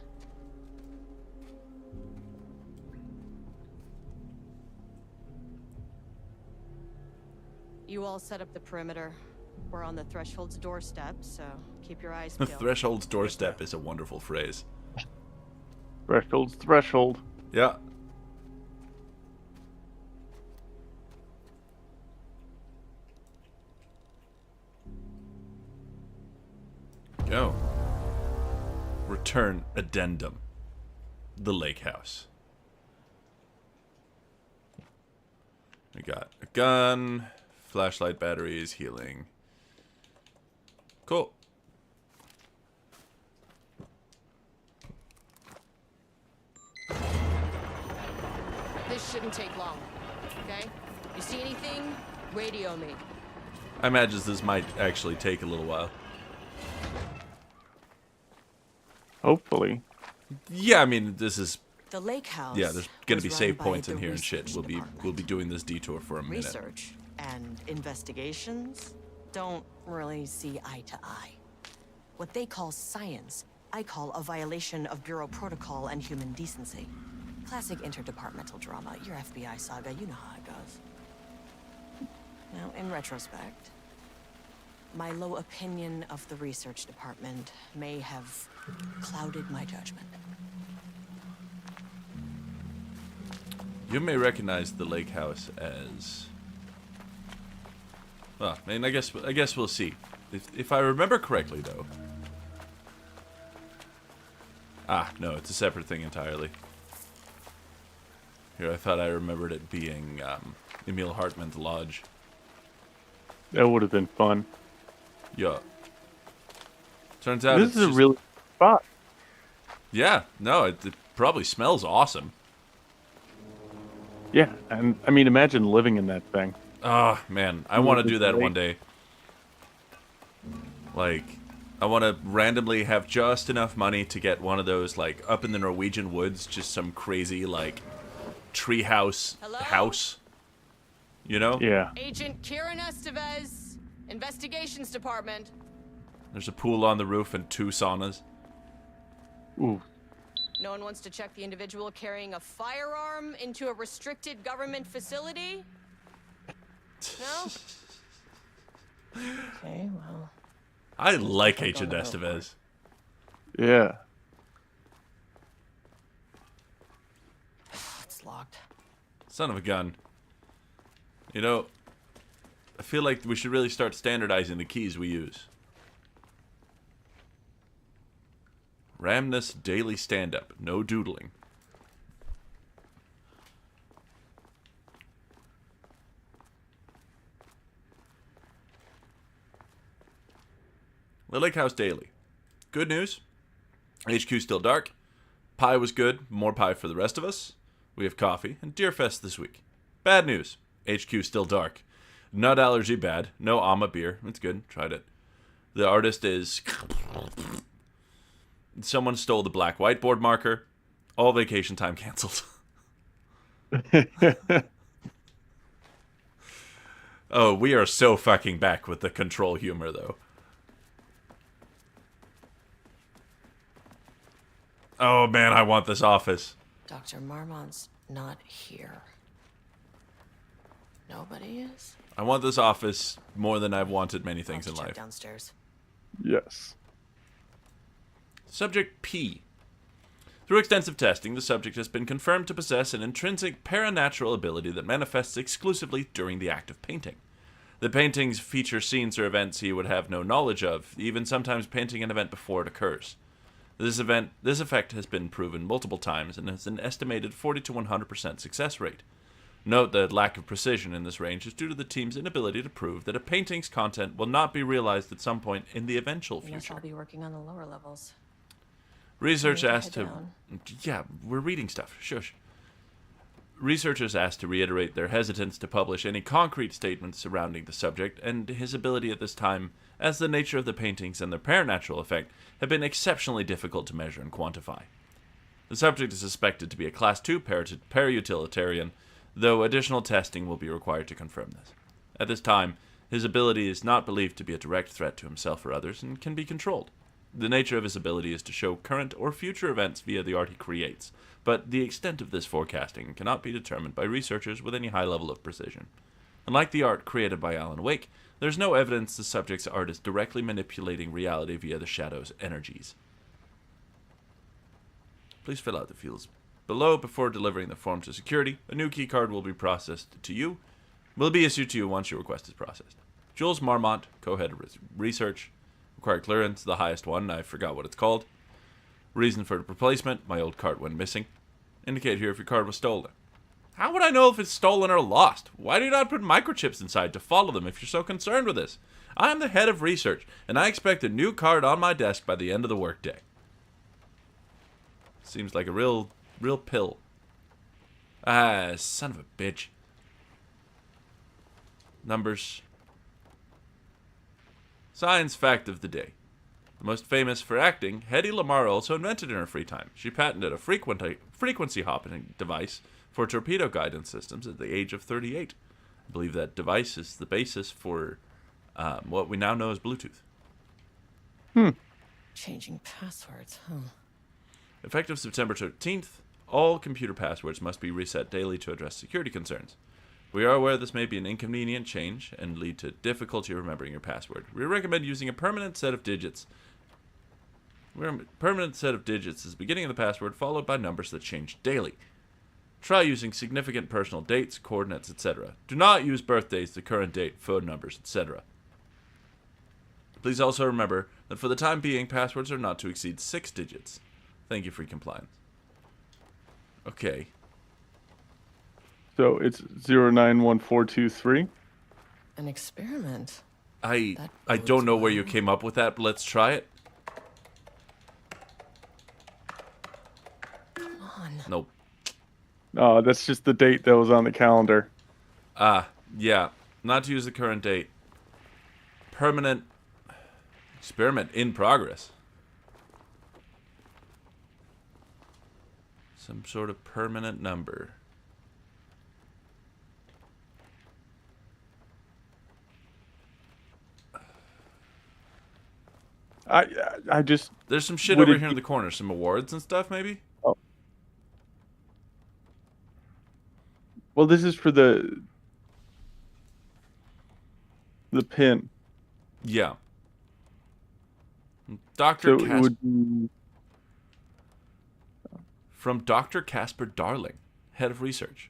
You all set up the perimeter. We're on the Threshold's doorstep, so keep your eyes The peeled. Threshold's doorstep is a wonderful phrase. Threshold's threshold. Yeah. Go. Return addendum. The Lake House. We got a gun, flashlight batteries, healing. Cool. This shouldn't take long, okay? You see anything? Radio me. I imagine this might actually take a little while. Hopefully. Yeah, I mean, this is... The Lake House. Yeah, there's gonna be was save run by points in the here and shit. research We'll be doing this detour for a minute. Research and investigations don't really see eye to eye. What they call science, I call a violation of Bureau protocol and human decency. Classic interdepartmental drama. Your FBI saga, you know how it goes. Now, in retrospect, my low opinion of the research department may have clouded my judgment. You may recognize the Lake House as... Well, I mean, I guess we'll see. If I remember correctly, though. Ah, no, it's a separate thing entirely. Here, I thought I remembered it being Emil Hartman's lodge. That would have been fun. Yeah. Turns out This it's is a just- really spot. Yeah, no, it probably smells awesome. Yeah, and I mean, imagine living in that thing. Oh, man, I want to do that great. one day. Like, I want to randomly have just enough money to get one of those, like, up in the Norwegian woods, just some crazy, like, treehouse house. You know? Yeah. Agent Kieran Estevez, Investigations Department. There's a pool on the roof and 2 saunas. Ooh. No one wants to check the individual carrying a firearm into a restricted government facility? No? Okay, well. I like Agent Estevez. Yeah. It's locked. Son of a gun. You know, I feel like we should really start standardizing the keys we use. Ramnus daily stand-up. No doodling. Lake House Daily. Good news. HQ still dark. Pie was good. More pie for the rest of us. We have coffee and Deerfest this week. Bad news. HQ still dark. Nut allergy bad. No Ama beer. It's good. Tried it. The artist is... Someone stole the black whiteboard marker. All vacation time canceled. Oh, we are so fucking back with the control humor, though. Oh, man, I want this office. Dr. Marmont's not here. Nobody is? I want this office more than I've wanted many things in Check life. downstairs. Yes. Subject P. Through extensive testing, the subject has been confirmed to possess an intrinsic paranatural ability that manifests exclusively during the act of painting. The paintings feature scenes or events he would have no knowledge of, even sometimes painting an event before it occurs. This effect has been proven multiple times and has an estimated 40 to 100% success rate. Note that lack of precision in this range is due to the team's inability to prove that a painting's content will not be realized at some point in the eventual I guess future. I'll be working on the lower levels. Research Need to asked head to... down. Yeah, we're reading stuff. Shush. Researchers asked to reiterate their hesitance to publish any concrete statements surrounding the subject and his ability at this time, as the nature of the paintings and their paranatural effect have been exceptionally difficult to measure and quantify. The subject is suspected to be a Class 2 parautilitarian, though additional testing will be required to confirm this. At this time, his ability is not believed to be a direct threat to himself or others and can be controlled. The nature of his ability is to show current or future events via the art he creates, but the extent of this forecasting cannot be determined by researchers with any high level of precision. Unlike the art created by Alan Wake, there is no evidence the subject's art is directly manipulating reality via the shadow's energies. Please fill out the fields below before delivering the form to security. A new keycard will be processed to you. Will be issued to you once your request is processed. Jules Marmont, co-head of research. Required clearance, the highest one. I forgot what it's called. Reason for the replacement, my old card went missing. Indicate here if your card was stolen. How would I know if it's stolen or lost? Why do you not put microchips inside to follow them if you're so concerned with this? I am the head of research, and I expect a new card on my desk by the end of the workday. Seems like a real pill. Ah, son of a bitch. Numbers. Science fact of the day. The most famous for acting, Hedy Lamarr also invented in her free time. She patented a frequency hopping device for torpedo guidance systems at the age of 38. I believe that device is the basis for what we now know as Bluetooth. Changing passwords, huh? Effective September 13th, all computer passwords must be reset daily to address security concerns. We are aware this may be an inconvenient change and lead to difficulty remembering your password. We recommend using a permanent set of digits. Permanent set of digits is the beginning of the password, followed by numbers that change daily. Try using significant personal dates, coordinates, etc. Do not use birthdays, the current date, phone numbers, etc. Please also remember that for the time being, passwords are not to exceed 6 digits. Thank you for your compliance. Okay. So it's 091423. An experiment. I bodes don't know where you well. came up with that, but let's try it. Come on. Nope. That's just the date that was on the calendar. Yeah. Not to use the current date. Permanent experiment in progress. Some sort of permanent number. I just... There's some shit Would over it here in be- the corner. Some awards and stuff, maybe? Well, this is for the pin. Yeah. Dr. So it would be... From Dr. Casper Darling, head of research,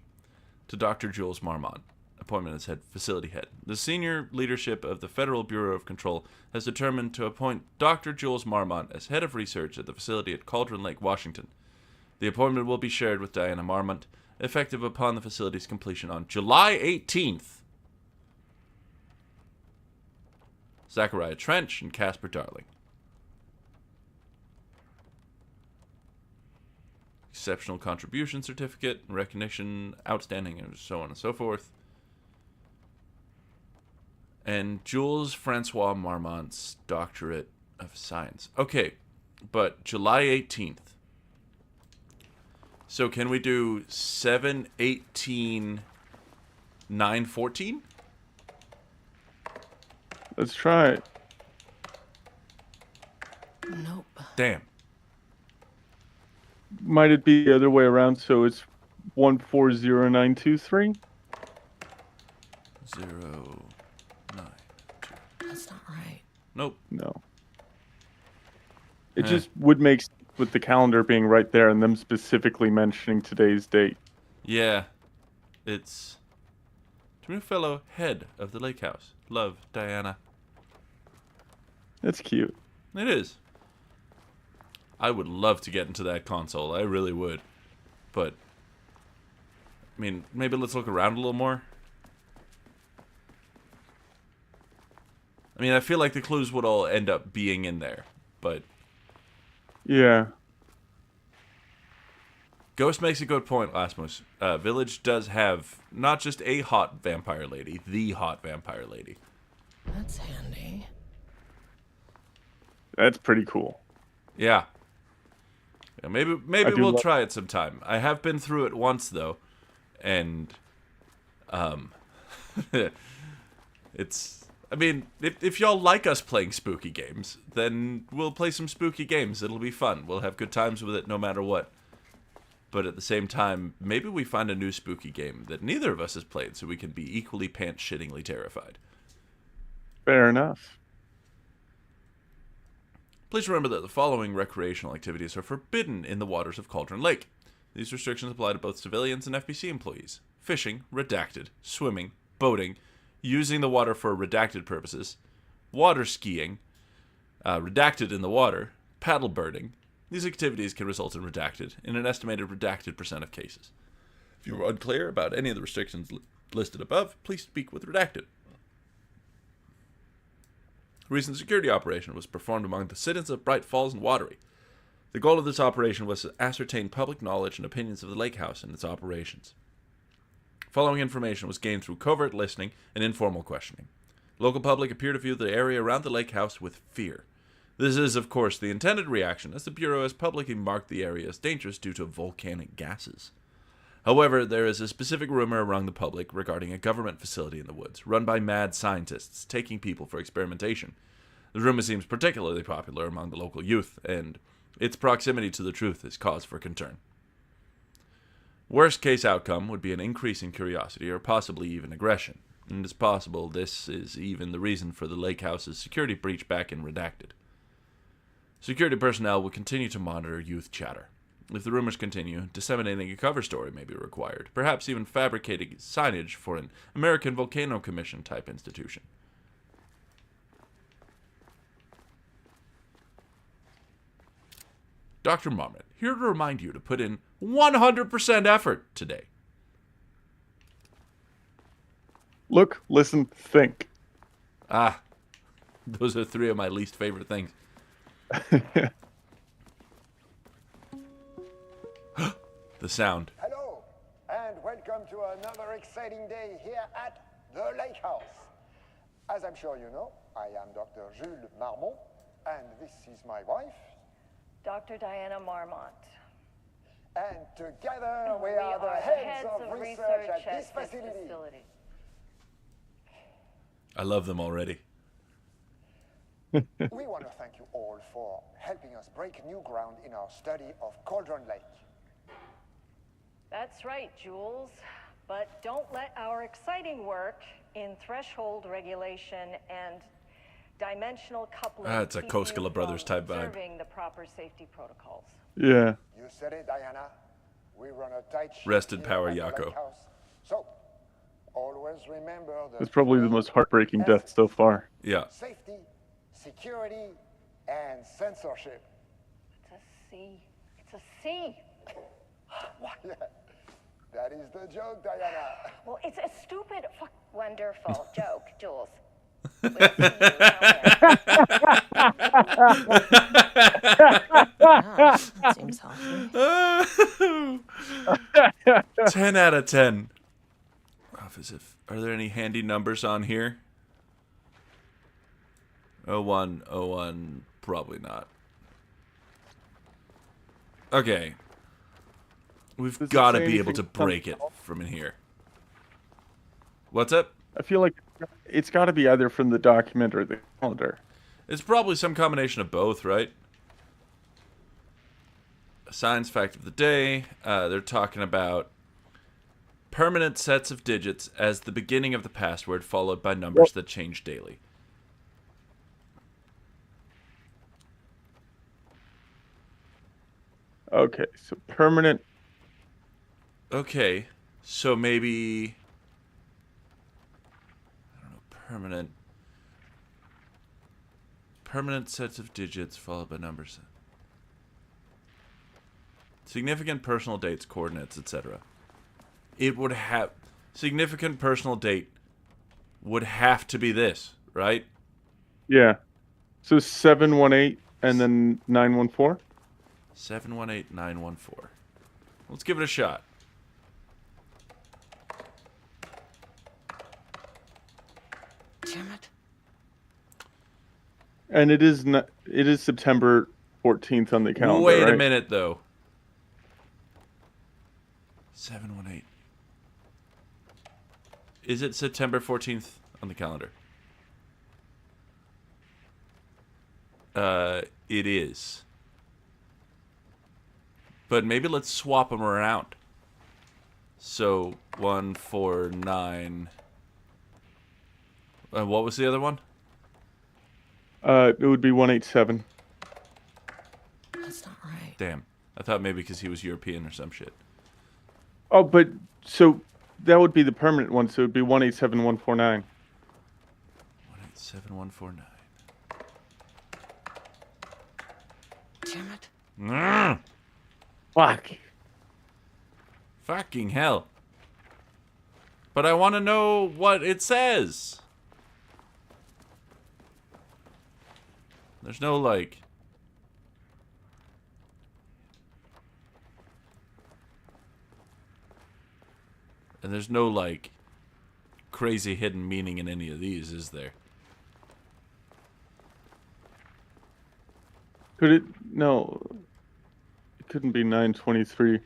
to Dr. Jules Marmont, appointment as facility head. The senior leadership of the Federal Bureau of Control has determined to appoint Dr. Jules Marmont as head of research at the facility at Cauldron Lake, Washington. The appointment will be shared with Diana Marmont, effective upon the facility's completion on July 18th. Zachariah Trench and Casper Darling. Exceptional contribution certificate, recognition, outstanding, and so on and so forth. And Jules Francois Marmont's Doctorate of Science. Okay, but July 18th. So can we do 7/18/9/14? Let's try it. Nope. Damn. Might it be the other way around? So it's 140923? 0, 9. That's not right. Nope. No. It just would make sense with the calendar being right there and them specifically mentioning today's date. Yeah. It's to new fellow head of the lake house. Love, Diana. That's cute. It is. I would love to get into that console. I really would. But, I mean, maybe let's look around a little more. I mean, I feel like the clues would all end up being in there. But Yeah. Ghost makes a good point, Lasmus. Village does have not just a hot vampire lady, the hot vampire lady. That's handy. That's pretty cool. Yeah. Yeah, maybe I do we'll love- try it sometime. I have been through it once though, and it's. I mean, if y'all like us playing spooky games, then we'll play some spooky games. It'll be fun. We'll have good times with it no matter what. But at the same time, maybe we find a new spooky game that neither of us has played, so we can be equally pants-shittingly terrified. Fair enough. Please remember that the following recreational activities are forbidden in the waters of Cauldron Lake. These restrictions apply to both civilians and FBC employees. Fishing, redacted, swimming, boating, using the water for redacted purposes, water skiing, redacted in the water, paddle birding. These activities can result in redacted in an estimated redacted % of cases. If you are unclear about any of the restrictions listed above, please speak with redacted. A recent security operation was performed among the citizens of Bright Falls and Watery. The goal of this operation was to ascertain public knowledge and opinions of the lake house and its operations. Following information was gained through covert listening and informal questioning. Local public appear to view the area around the lake house with fear. This is, of course, the intended reaction, as the Bureau has publicly marked the area as dangerous due to volcanic gases. However, there is a specific rumor among the public regarding a government facility in the woods, run by mad scientists taking people for experimentation. The rumor seems particularly popular among the local youth, and its proximity to the truth is cause for concern. Worst case outcome would be an increase in curiosity or possibly even aggression, and it's possible this is even the reason for the lake house's security breach back in Redacted. Security personnel will continue to monitor youth chatter. If the rumors continue, disseminating a cover story may be required, perhaps even fabricating signage for an American Volcano Commission type institution. Dr. Marmot, here to remind you to put in 100% effort today. Look, listen, think. Ah, those are 3 of my least favorite things. The sound. Hello, and welcome to another exciting day here at the Lake House. As I'm sure you know, I am Dr. Jules Marmont, and this is my wife. Dr. Diana Marmont. And together we are the heads of research at this facility. I love them already. We want to thank you all for helping us break new ground in our study of Cauldron Lake. That's right, Jules. But don't let our exciting work in threshold regulation and dimensional coupling It's a keep Koskela you Brothers from type vibe. observing the proper safety protocols. Yeah. You said it, Diana. We run a tight ship Rest in here power, at the Yako. Lake House. So, always remember the It's probably the most heartbreaking death so far. Yeah. safety, security, and censorship. It's a C. It's a C. Yeah, that is the joke, Diana. Well, it's a stupid fuck. Wonderful joke, Jules. Seems healthy. 10 out of 10. Are there any handy numbers on here? 01, 01, probably not. Okay. We've Does it got to say be able to anything about break it from in here. What's up? I feel like it's got to be either from the document or the calendar. It's probably some combination of both, right? A science fact of the day. They're talking about permanent sets of digits as the beginning of the password, followed by numbers that change daily. Okay, so permanent. Okay, so maybe... I don't know, permanent sets of digits followed by numbers. Significant personal dates, coordinates, etc. It would have... Significant personal date would have to be this, right? Yeah. So 718 and then 914? 718914. Let's give it a shot. Damn it. And it is not, it is September 14th on the calendar. Wait right? a minute, though. 718. Is it September 14th on the calendar? It is. But maybe let's swap them around. So, 149. What was the other one? It would be 187. That's not right. Damn. I thought maybe because he was European or some shit. Oh, but so that would be the permanent one. So it would be 187149. 187149. Damn it. Fuck. Fucking hell. But I want to know what it says. There's no, like... And there's no, like, crazy hidden meaning in any of these, is there? Could it? No. It couldn't be 923.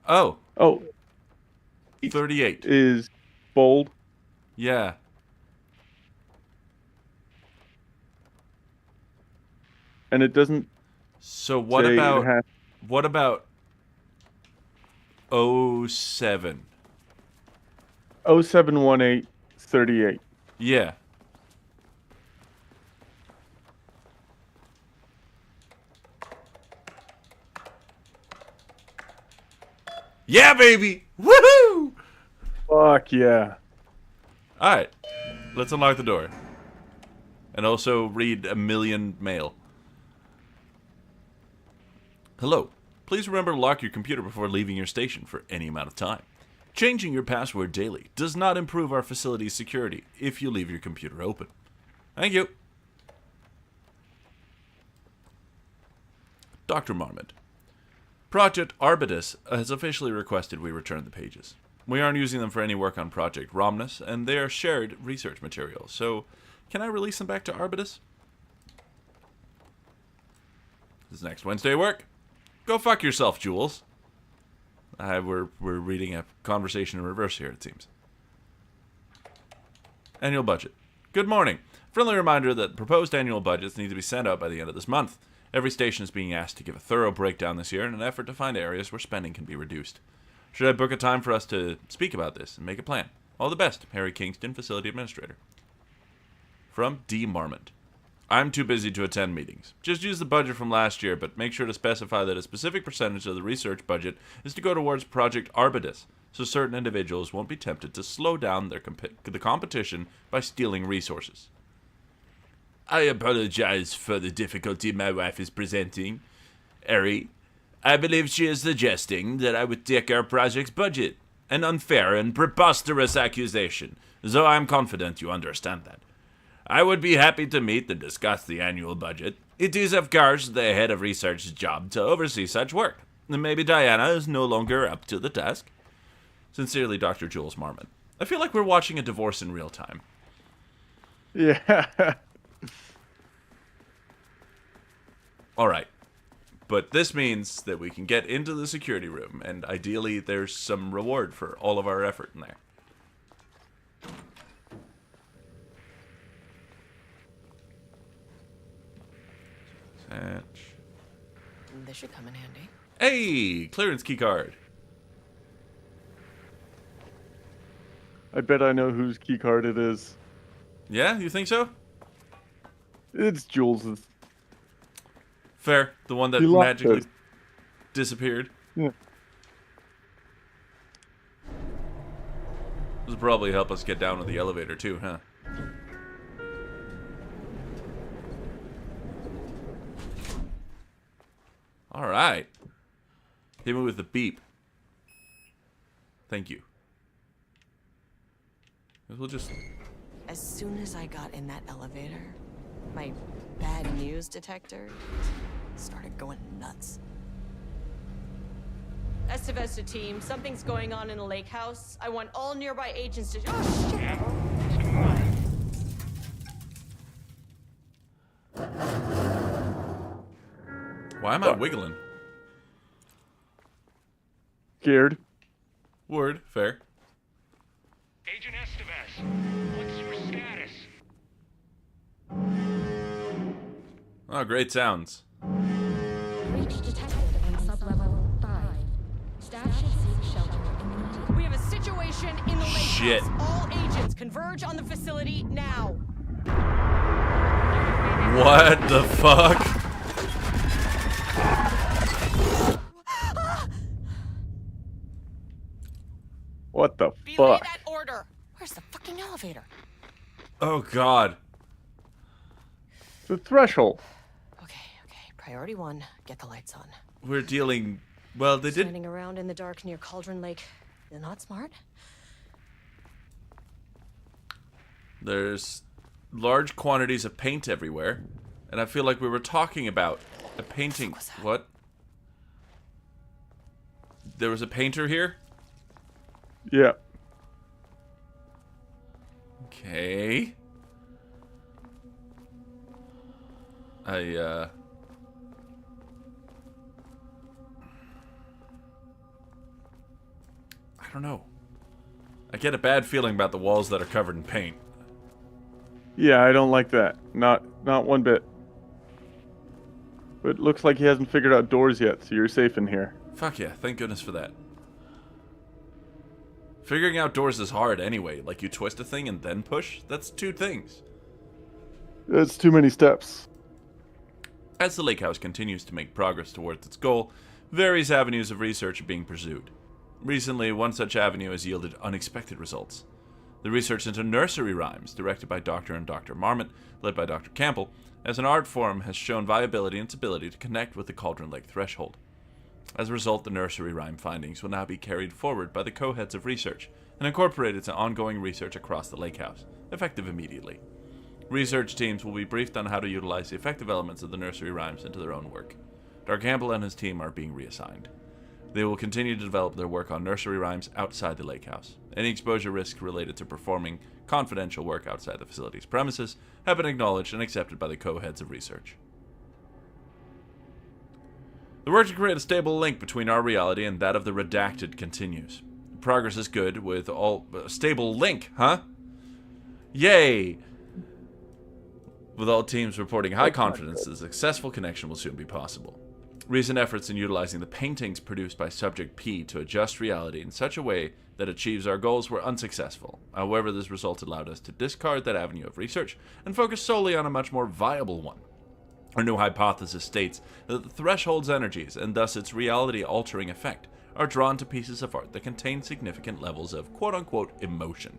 Oh. Oh. 38. Is bold. Yeah. And it doesn't. So what say it about... has- What about... 07? 071838. Yeah. Yeah, baby! Woohoo! Fuck yeah. Alright. Let's unlock the door. And also read a million mail. Hello. Please remember to lock your computer before leaving your station for any amount of time. Changing your password daily does not improve our facility's security if you leave your computer open. Thank you. Dr. Marmot. Project Arbitus has officially requested we return the pages. We aren't using them for any work on Project Romnus, and they are shared research materials, so can I release them back to Arbitus? Does next Wednesday work? Go fuck yourself, Jules. We're reading a conversation in reverse here, it seems. Annual budget. Good morning. Friendly reminder that proposed annual budgets need to be sent out by the end of this month. Every station is being asked to give a thorough breakdown this year in an effort to find areas where spending can be reduced. Should I book a time for us to speak about this and make a plan? All the best, Harry Kingston, Facility Administrator. From D. Marmot. I'm too busy to attend meetings. Just use the budget from last year, but make sure to specify that a specific percentage of the research budget is to go towards Project Arbitus, so certain individuals won't be tempted to slow down the competition by stealing resources. I apologize for the difficulty my wife is presenting. Harry, I believe she is suggesting that I would take our project's budget. An unfair and preposterous accusation, though I'm confident you understand that. I would be happy to meet and discuss the annual budget. It is, of course, the head of research's job to oversee such work. Maybe Diana is no longer up to the task. Sincerely, Dr. Jules Marmot. I feel like we're watching a divorce in real time. Yeah. Alright. But this means that we can get into the security room, and ideally there's some reward for all of our effort in there. This should come in handy. Hey! Clearance key card. I bet I know whose key card it is. Yeah, you think so? It's Jules's. Fair. The one that He locked magically it. disappeared. Yeah. This will probably help us get down to the elevator too, huh? Alright. Hit me with the beep. Thank you. We'll just... As soon as I got in that elevator, my bad news detector started going nuts. Estevesta team, something's going on in the lake house. I want all nearby agents to... Oh, shit! Why am I wiggling? Scared. Word. Fair. Agent Estevez, what's your status? Oh, great sounds. Breach detected in sublevel 5. Staff should seek shelter immediately. We have a situation in the lake Shit. house. All agents converge on the facility now. What the fuck? What the Belay fuck? that order. Where's the fucking elevator? Oh god. The threshold. Okay. Priority 1, get the lights on. We're dealing... Well, they did... Standing around in the dark near Cauldron Lake. They're not smart? There's large quantities of paint everywhere. And I feel like we were talking about a painting... What? There was a painter here? Yeah. Okay. I don't know. I get a bad feeling about the walls that are covered in paint. Yeah, I don't like that. Not one bit. But it looks like he hasn't figured out doors yet, so you're safe in here. Fuck yeah, thank goodness for that. Figuring out doors is hard anyway. Like, you twist a thing and then push? That's two things. That's too many steps. As the lake house continues to make progress towards its goal, various avenues of research are being pursued. Recently, one such avenue has yielded unexpected results. The research into nursery rhymes, directed by Dr. and Dr. Marmot, led by Dr. Campbell, as an art form has shown viability in its ability to connect with the Cauldron Lake threshold. As a result, the nursery rhyme findings will now be carried forward by the co-heads of research and incorporated into ongoing research across the lake house, effective immediately. Research teams will be briefed on how to utilize the effective elements of the nursery rhymes into their own work. Dark Campbell and his team are being reassigned. They will continue to develop their work on nursery rhymes outside the lake house. Any exposure risks related to performing confidential work outside the facility's premises have been acknowledged and accepted by the co-heads of research. The work to create a stable link between our reality and that of the Redacted continues. Progress is good with all... stable link, huh? Yay! With all teams reporting high confidence, a successful connection will soon be possible. Recent efforts in utilizing the paintings produced by Subject P to adjust reality in such a way that achieves our goals were unsuccessful. However, this result allowed us to discard that avenue of research and focus solely on a much more viable one. Our new hypothesis states that the Threshold's energies, and thus its reality-altering effect, are drawn to pieces of art that contain significant levels of quote-unquote emotion.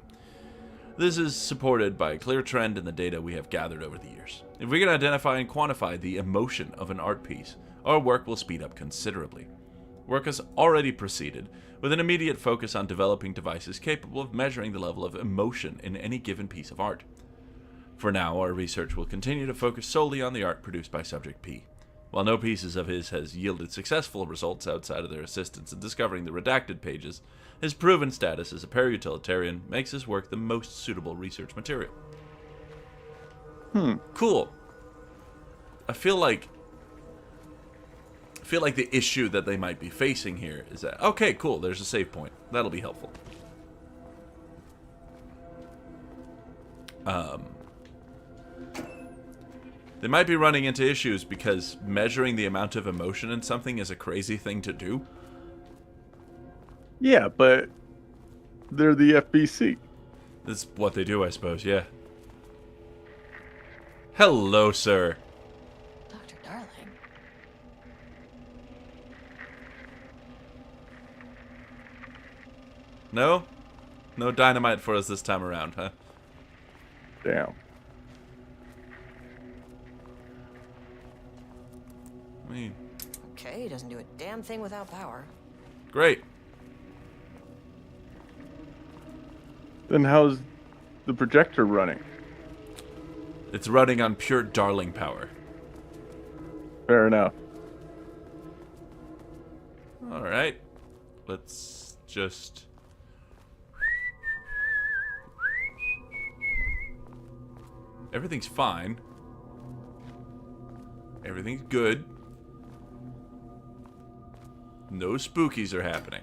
This is supported by a clear trend in the data we have gathered over the years. If we can identify and quantify the emotion of an art piece, our work will speed up considerably. Work has already proceeded, with an immediate focus on developing devices capable of measuring the level of emotion in any given piece of art. For now, our research will continue to focus solely on the art produced by Subject P. While no pieces of his has yielded successful results outside of their assistance in discovering the redacted pages, his proven status as a para-utilitarian makes his work the most suitable research material. Cool. I feel like the issue that they might be facing here is that, okay, cool, there's a save point. That'll be helpful. They might be running into issues because measuring the amount of emotion in something is a crazy thing to do. Yeah, but they're the FBC. That's what they do, I suppose, yeah. Hello, sir. Dr. Darling. No? No dynamite for us this time around, huh? Damn. I mean... Okay, he doesn't do a damn thing without power. Great. Then how's the projector running? It's running on pure darling power. Fair enough. Alright. Let's just... Everything's fine. Everything's good. No spookies are happening.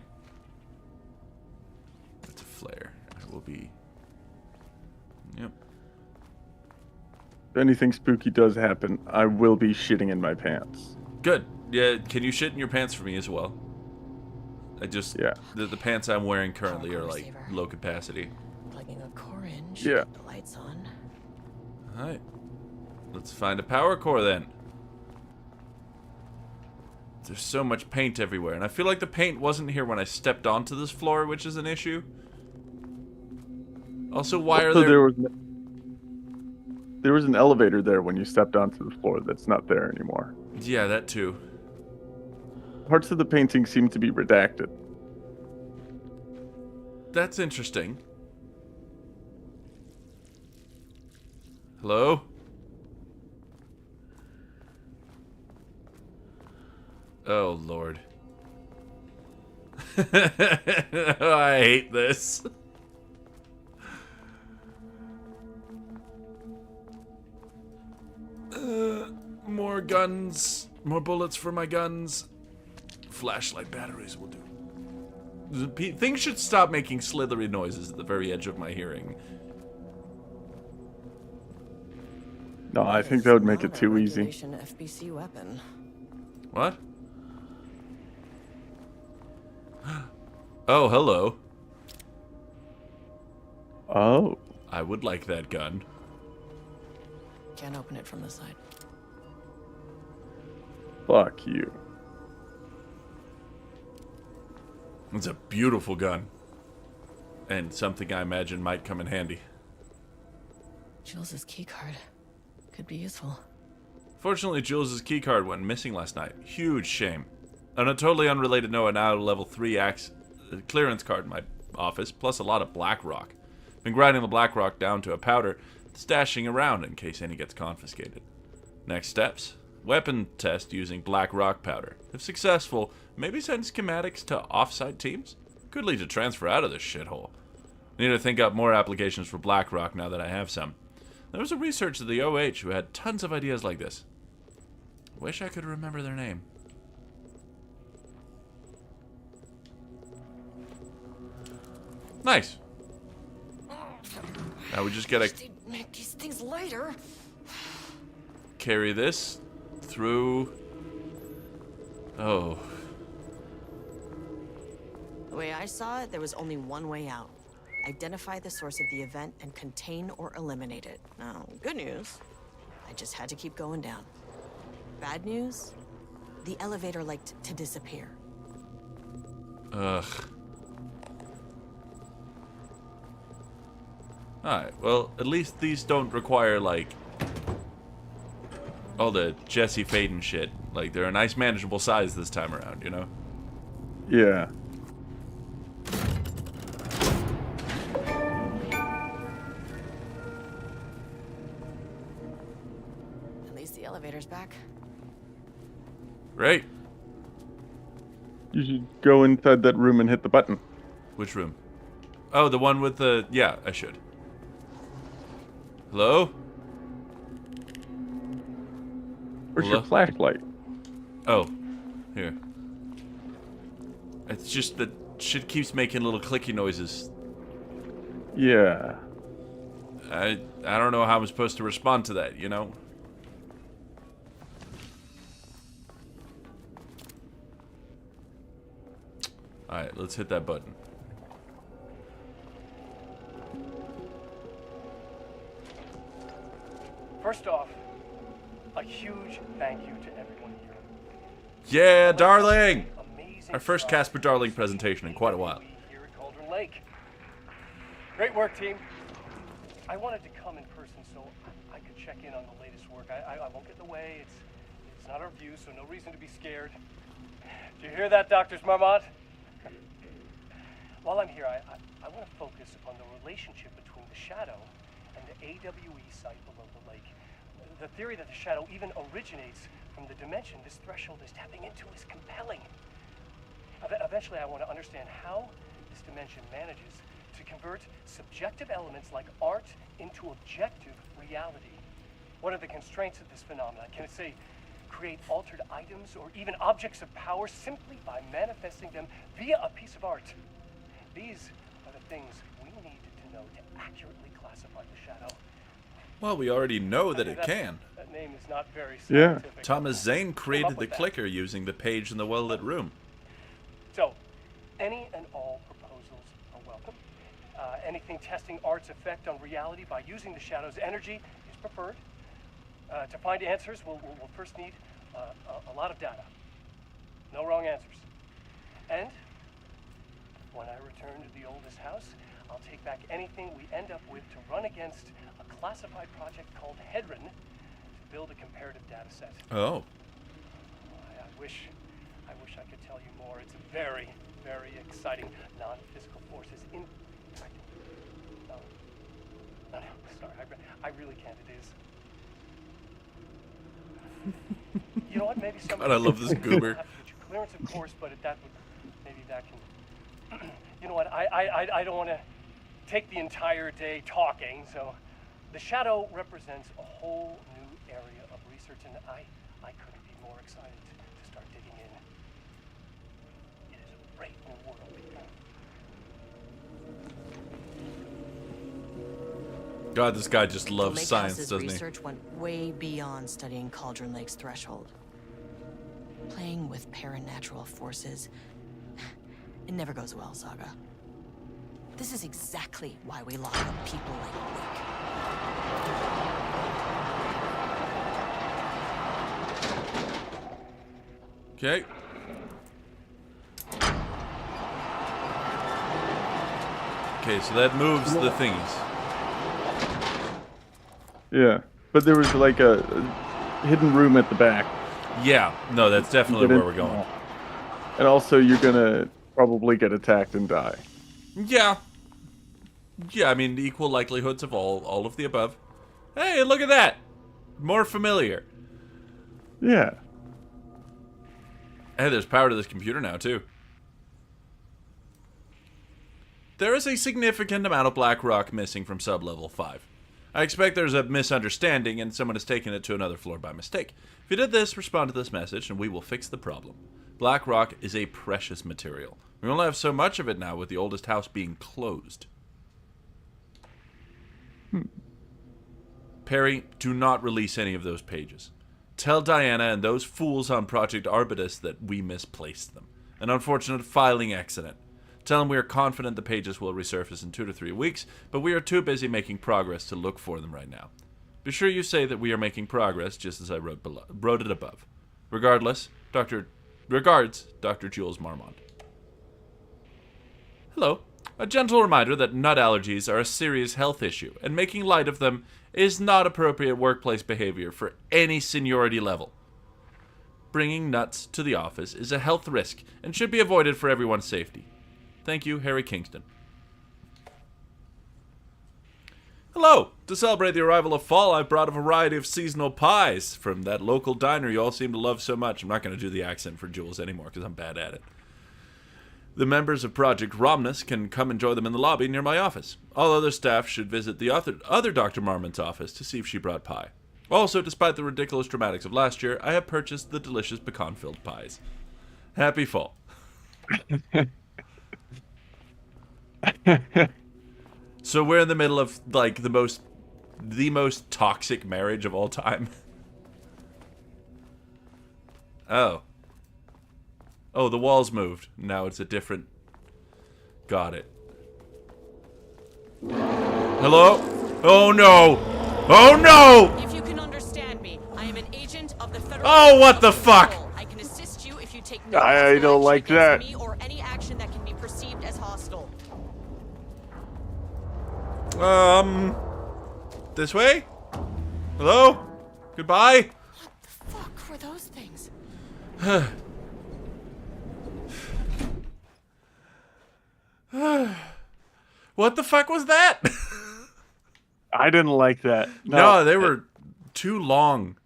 That's a flare. I will be... Yep. If anything spooky does happen, I will be shitting in my pants. Good. Yeah, can you shit in your pants for me as well? I just... Yeah. The pants I'm wearing currently are, like, low capacity. Plugging a core in, yeah. the lights on. Alright. Let's find a power core then. There's so much paint everywhere, and I feel like the paint wasn't here when I stepped onto this floor, which is an issue. Also, why are there... There was an elevator there when you stepped onto the floor that's not there anymore. Yeah, that too. Parts of the painting seem to be redacted. That's interesting. Hello? Oh, Lord. I hate this. More guns. More bullets for my guns. Flashlight batteries will do. Things should stop making slithery noises at the very edge of my hearing. No, I think that would make it too easy. FBC weapon. What? Oh, hello. Oh. I would like that gun. Can't open it from the side. Fuck you. It's a beautiful gun. And something I imagine might come in handy. Jules' keycard. Could be useful. Fortunately, Jules' keycard went missing last night. Huge shame. On a totally unrelated note, I now have a level 3 clearance card in my office, plus a lot of black rock. Been grinding the black rock down to a powder, stashing around in case any gets confiscated. Next steps: weapon test using black rock powder. If successful, maybe send schematics to off-site teams? Could lead to transfer out of this shithole. Need to think up more applications for black rock now that I have some. There was a researcher at the OH who had tons of ideas like this. Wish I could remember their name. Nice. Now we just gotta Make these things lighter. carry this through. Oh. The way I saw it, there was only one way out. Identify the source of the event and contain or eliminate it. Now, good news, I just had to keep going down. Bad news, the elevator liked to disappear. Ugh. Alright, well, at least these don't require, like, all the Jesse Faden shit. Like, they're a nice manageable size this time around, you know? Yeah. At least the elevator's back. Great. You should go inside that room and hit the button. Which room? Oh, the one with the... Yeah, I should. Hello? Where's Hello? your flashlight? Oh. Here. It's just that shit keeps making little clicky noises. Yeah. I don't know how I'm supposed to respond to that, you know? Alright, let's hit that button. First off, a huge thank you to everyone here. Yeah, Darling! Amazing Our first job Casper Darling presentation in quite a while. here at Cauldron Lake. Great work, team. I wanted to come in person so I could check in on the latest work. I won't get in the way. It's not our view, so no reason to be scared. Do you hear that, Doctors Marmot? While I'm here, I want to focus on the relationship between the Shadow and the AWE site below the lake. The theory that the Shadow even originates from the dimension this threshold is tapping into is compelling. Eventually, I want to understand how this dimension manages to convert subjective elements like art into objective reality. What are the constraints of this phenomenon? Can it, say, create altered items or even objects of power simply by manifesting them via a piece of art? These are the things we need to know to accurately classify the Shadow. Well, we already know that it can. That name is not very Yeah. scientific. Thomas Zane created the with that. clicker using the page in the well-lit room. So, any and all proposals are welcome. Anything testing art's effect on reality by using the Shadow's energy is preferred. To find answers, we'll first need a lot of data. No wrong answers. And when I return to the oldest house, I'll take back anything we end up with to run against a classified project called Hedron to build a comparative data set. Oh. I wish I could tell you more. It's very, very exciting. Non-physical forces impacting. No, sorry, I really can't. It is. You know what? Maybe some. God, I love this goober. Have to get your clearance, of course, but that would maybe that can. You know what? I don't want to take the entire day talking. So, the Shadow represents a whole new area of research, and I couldn't be more excited to start digging in. It is a great new world. God, this guy just loves Lake science, House's doesn't he? research went way beyond studying Cauldron Lake's threshold. Playing with paranatural forces, it never goes well, Saga. This is exactly why we lock up people like Wake. Okay. Okay, so that moves the thingies. Yeah. But there was like a hidden room at the back. Yeah, no, that's definitely Get in- where we're going. And also, you're gonna probably get attacked and die. Yeah. Yeah, I mean, equal likelihoods of all of the above. Hey, look at that! More familiar. Yeah. Hey, there's power to this computer now, too. There is a significant amount of black rock missing from sub-level 5. I expect there's a misunderstanding and someone has taken it to another floor by mistake. If you did this, respond to this message and we will fix the problem. Black rock is a precious material. We only have so much of it now with the oldest house being closed. Perry, do not release any of those pages. Tell Diana and those fools on Project Arbitus that we misplaced them. An unfortunate filing accident. Tell them we are confident the pages will resurface in 2 to 3 weeks, but we are too busy making progress to look for them right now. Be sure you say that we are making progress, just as I wrote it above. Regards, Dr. Jules Marmont. Hello. A gentle reminder that nut allergies are a serious health issue, and making light of them is not appropriate workplace behavior for any seniority level. Bringing nuts to the office is a health risk and should be avoided for everyone's safety. Thank you, Harry Kingston. Hello! To celebrate the arrival of fall, I've brought a variety of seasonal pies from that local diner you all seem to love so much. I'm not going to do the accent for Jules anymore because I'm bad at it. The members of Project Romnus can come enjoy them in the lobby near my office. All other staff should visit the other Dr. Marmont's office to see if she brought pie. Also, despite the ridiculous dramatics of last year, I have purchased the delicious pecan-filled pies. Happy fall. So we're in the middle of, like, the most toxic marriage of all time. Oh. Oh, the walls moved. Now it's a different... Got it. Hello? Oh, no! Oh, no! If you can understand me, I am an agent of the Federal... Oh, what the fuck? I can assist you if you take no I don't like that. me or any action that can be perceived as hostile. This way? Hello? Goodbye? What the fuck were those things? What the fuck was that? I didn't like that. No, they were too long.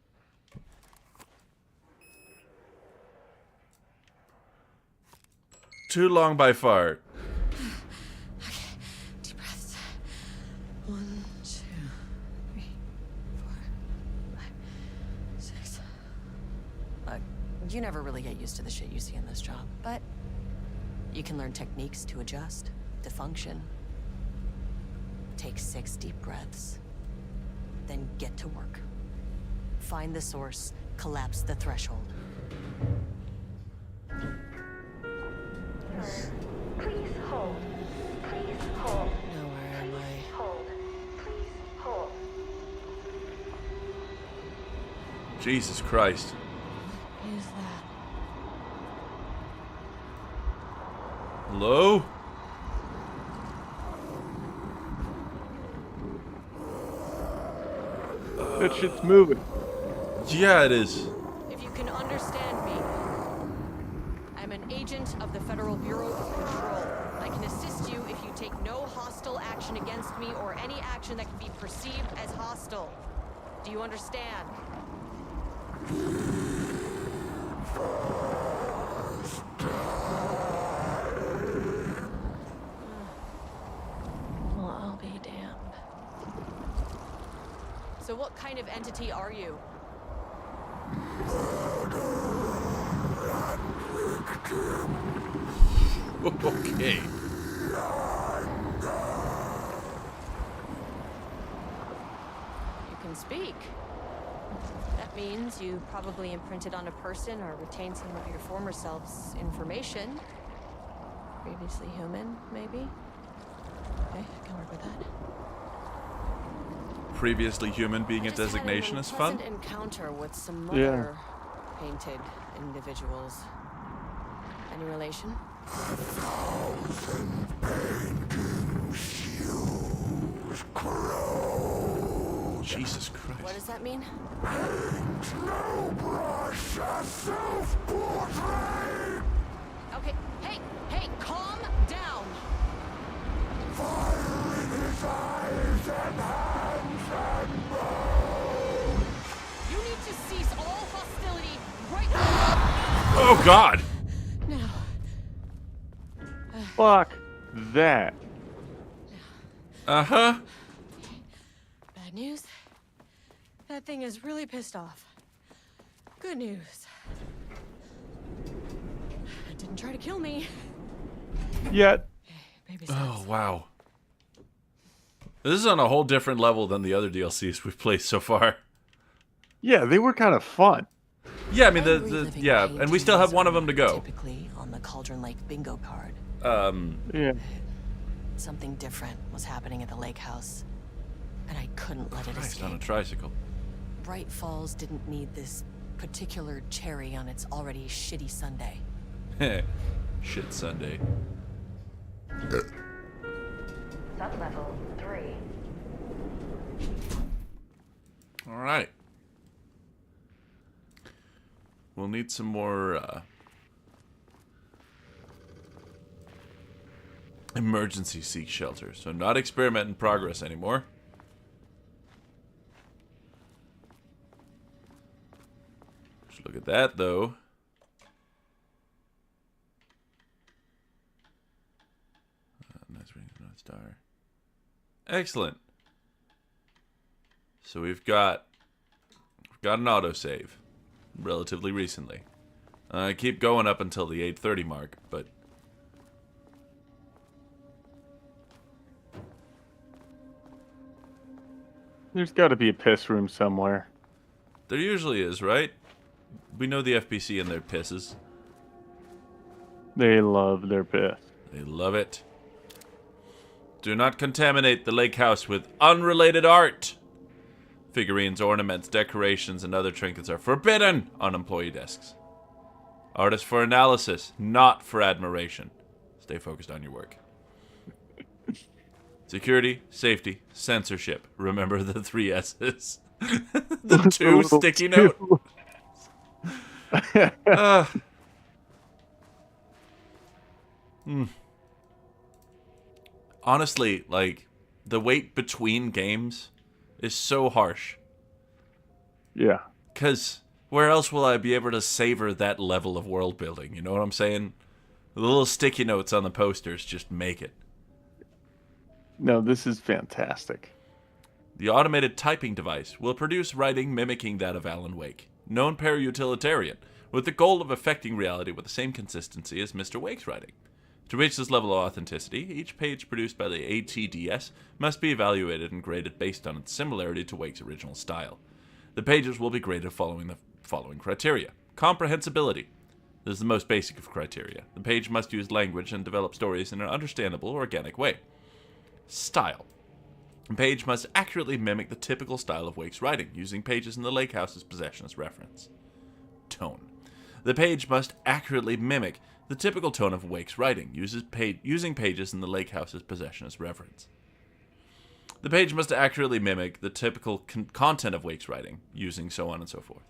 Too long by far. Okay, deep breaths. 1, 2, 3, 4, 5, 6. Look, you never really get used to the shit you see in this job, but you can learn techniques to adjust, to function. Take 6 deep breaths, then get to work. Find the source, collapse the threshold. Please hold. Please hold. Now where am I? Hold. Please hold. Jesus Christ. What is that? Hello? That shit's moving. Yeah, it is. If you can understand me, I'm an agent of the Federal Bureau of Control. I can assist you if you take no hostile action against me or any action that can be perceived as hostile. Do you understand? Well, I'll be damned. So what kind of entity are you? Okay. You can speak. That means you probably imprinted on a person or retained some of your former self's information. Previously human, maybe? Okay, I can work with that. Previously human being a Just had designation is fun? unpleasant encounter with some Yeah. other painted individuals. Any relation? Jesus Christ. What does that mean? You need to cease all hostility right now. Oh, God. Now. Fuck that. Uh-huh. Bad news? That thing is really pissed off. Good news. It didn't try to kill me. Yet. Baby Oh, wow. This is on a whole different level than the other DLCs we've played so far. Yeah, they were kind of fun. Yeah, I mean, yeah, and we still have one of them to go. Typically on the Cauldron Lake bingo card. Yeah. Something different was happening at the lake house, and I couldn't let it Christ, escape. on a tricycle. Bright Falls didn't need this particular cherry on its already shitty Sunday. Shit Sunday. Sublevel 3. All right. We'll need some more emergency seek shelter. So not experiment in progress anymore. Just look at that, though. Nice ring, North Star. Excellent. So we've got an autosave relatively recently. I keep going up until the 8:30 mark, but There's got to be a piss room somewhere. there usually is, right? We know the FPC and their pisses. They love their piss. They love it. Do not contaminate the lake house with unrelated art. Figurines, ornaments, decorations, and other trinkets are forbidden on employee desks. Art is for analysis, not for admiration. Stay focused on your work. Security, safety, censorship. Remember the 3 S's. The 2 sticky note. Honestly, like, the wait between games is so harsh. Yeah. Because where else will I be able to savor that level of world building? You know what I'm saying? The little sticky notes on the posters just make it. No, this is fantastic. The automated typing device will produce writing mimicking that of Alan Wake, known para-utilitarian, with the goal of affecting reality with the same consistency as Mr. Wake's writing. To reach this level of authenticity, each page produced by the ATDS must be evaluated and graded based on its similarity to Wake's original style. The pages will be graded following the following criteria. Comprehensibility. This is the most basic of criteria. The page must use language and develop stories in an understandable, organic way. Style. The page must accurately mimic the typical style of Wake's writing, using pages in the lake house's possession as reference. Tone. The page must accurately mimic the typical tone of Wake's writing, using pages in the lake house's possession as reference. The page must accurately mimic the typical content of Wake's writing, using so on and so forth.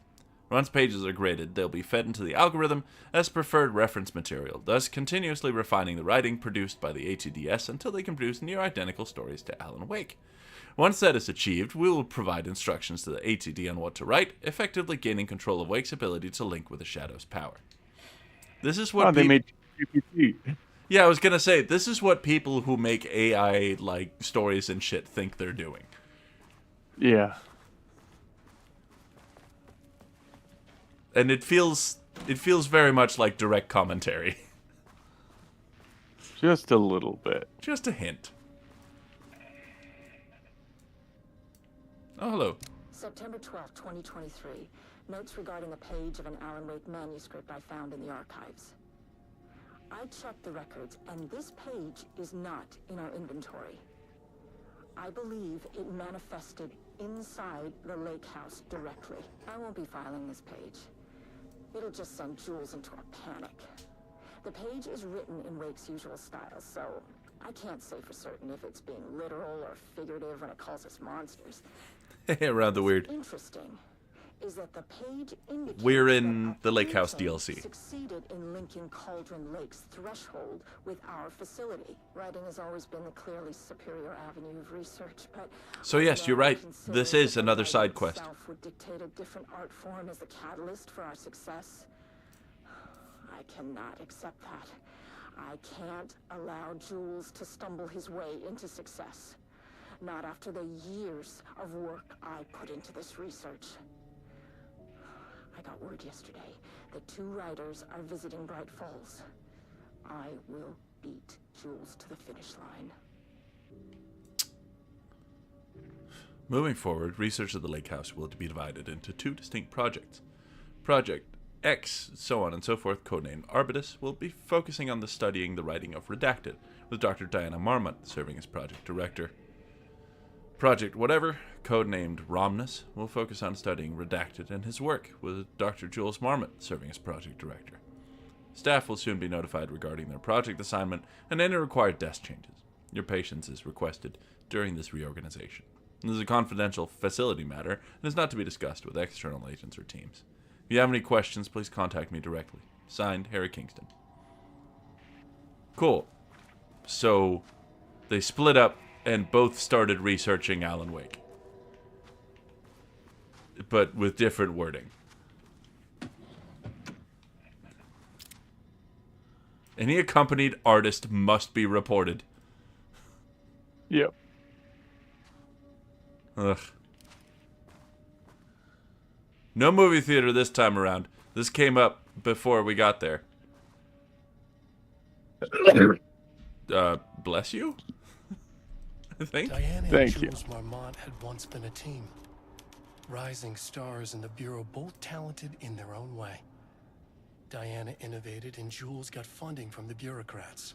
Once pages are graded, they'll be fed into the algorithm as preferred reference material, thus continuously refining the writing produced by the ATDS until they can produce near-identical stories to Alan Wake. Once that is achieved, we will provide instructions to the ATD on what to write, effectively gaining control of Wake's ability to link with the Shadow's power. This is what they made GPT. Yeah, I was gonna say, this is what people who make AI, like, stories and shit think they're doing. Yeah. And it feels very much like direct commentary. Just a little bit. Just a hint. Oh, hello. September 12, 2023. Notes regarding a page of an Alan Wake manuscript I found in the archives. I checked the records, and this page is not in our inventory. I believe it manifested inside the lake house directly. I won't be filing this page. It'll just send Jules into a panic. The page is written in Wake's usual style, so I can't say for certain if it's being literal or figurative when it calls us monsters. Around the weird. Interesting. is that the page indicates We're in that the Lake House Atkinson DLC. succeeded in linking Cauldron Lake's threshold with our facility. Writing has always been the clearly superior avenue of research, but So yes, you're right. This is another side quest. would dictate a different art form as the catalyst for our success. I cannot accept that. I can't allow Jules to stumble his way into success. Not after the years of work I put into this research. I got word yesterday that 2 writers are visiting Bright Falls. I will beat Jules to the finish line. Moving forward, research of the Lake House will be divided into 2 distinct projects. Project X, so on and so forth, codenamed Arbitus, will be focusing on the studying the writing of Redacted, with Dr. Diana Marmont serving as project director. Project Whatever, codenamed Romnus, will focus on studying Redacted and his work, with Dr. Jules Marmont serving as project director. Staff will soon be notified regarding their project assignment and any required desk changes. Your patience is requested during this reorganization. This is a confidential facility matter and is not to be discussed with external agents or teams. If you have any questions, please contact me directly. Signed, Harry Kingston. Cool. So, they split up and both started researching Alan Wake. But with different wording. Any accompanied artist must be reported. Yep. Ugh. No movie theater this time around. This came up before we got there. Bless you? I think. Diana Thank and you. Jules Marmont had once been a team. Rising stars in the Bureau, both talented in their own way. Diana innovated and Jules got funding from the bureaucrats.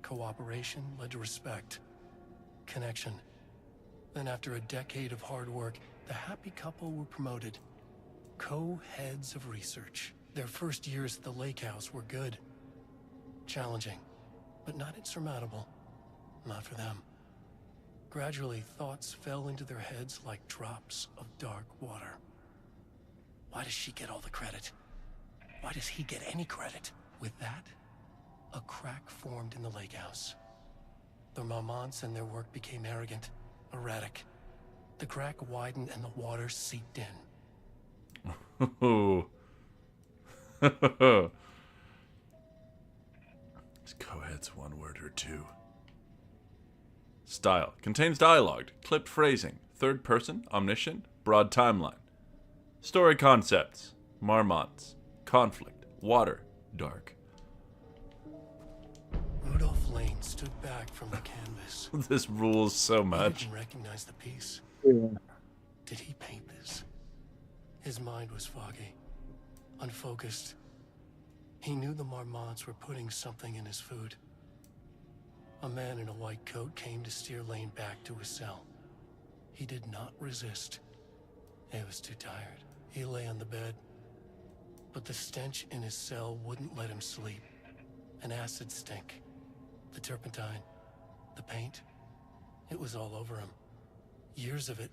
Cooperation led to respect. Connection. Then after a decade of hard work, the happy couple were promoted. Co-heads of research. Their first years at the Lake House were good. Challenging, but not insurmountable. Not for them. Gradually, thoughts fell into their heads like drops of dark water. Why does she get all the credit? Why does he get any credit? With that, a crack formed in the Lake House. The Marmonts and their work became arrogant, erratic. The crack widened and the water seeped in. Is co-heads one word or 2? Style. Contains dialogue, clipped phrasing, third person, omniscient, broad timeline. Story concepts. Marmonts. Conflict. Water. Dark. Rudolph Lane stood back from the canvas. This rules so much. He didn't recognize the piece. Yeah. Did he paint this? His mind was foggy, unfocused. He knew the Marmonts were putting something in his food. A man in a white coat came to steer Lane back to his cell. He did not resist. He was too tired. He lay on the bed, but the stench in his cell wouldn't let him sleep. An acid stink. The turpentine. The paint. It was all over him. Years of it.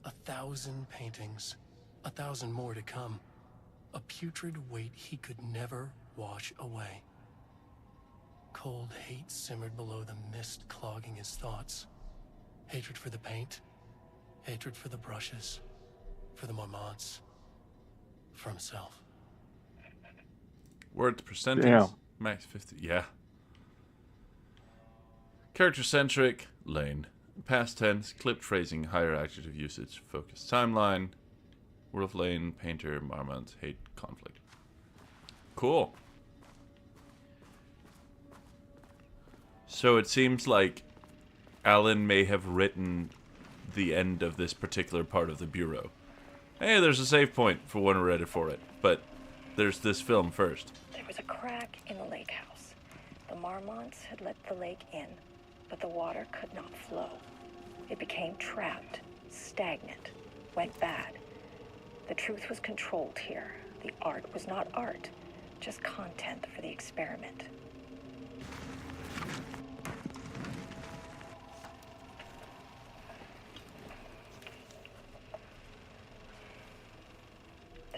1,000 paintings. 1,000 more to come. A putrid weight he could never wash away. Cold hate simmered below the mist clogging his thoughts. Hatred for the paint. Hatred for the brushes. For the Marmonts. For himself. Words per sentence. Damn. Max 50. Yeah. Character-centric. Lane. Past tense. Clipped phrasing. Higher adjective usage. Focused timeline. Rudolph Lane. Painter. Marmont. Hate. Conflict. Cool. So it seems like Alan may have written the end of this particular part of the Bureau. Hey, there's a save point for when we're ready for it. But there's this film first. There was a crack in the lake house. The Marmonts had let the lake in, but the water could not flow. It became trapped, stagnant, went bad. The truth was controlled here. The art was not art, just content for the experiment.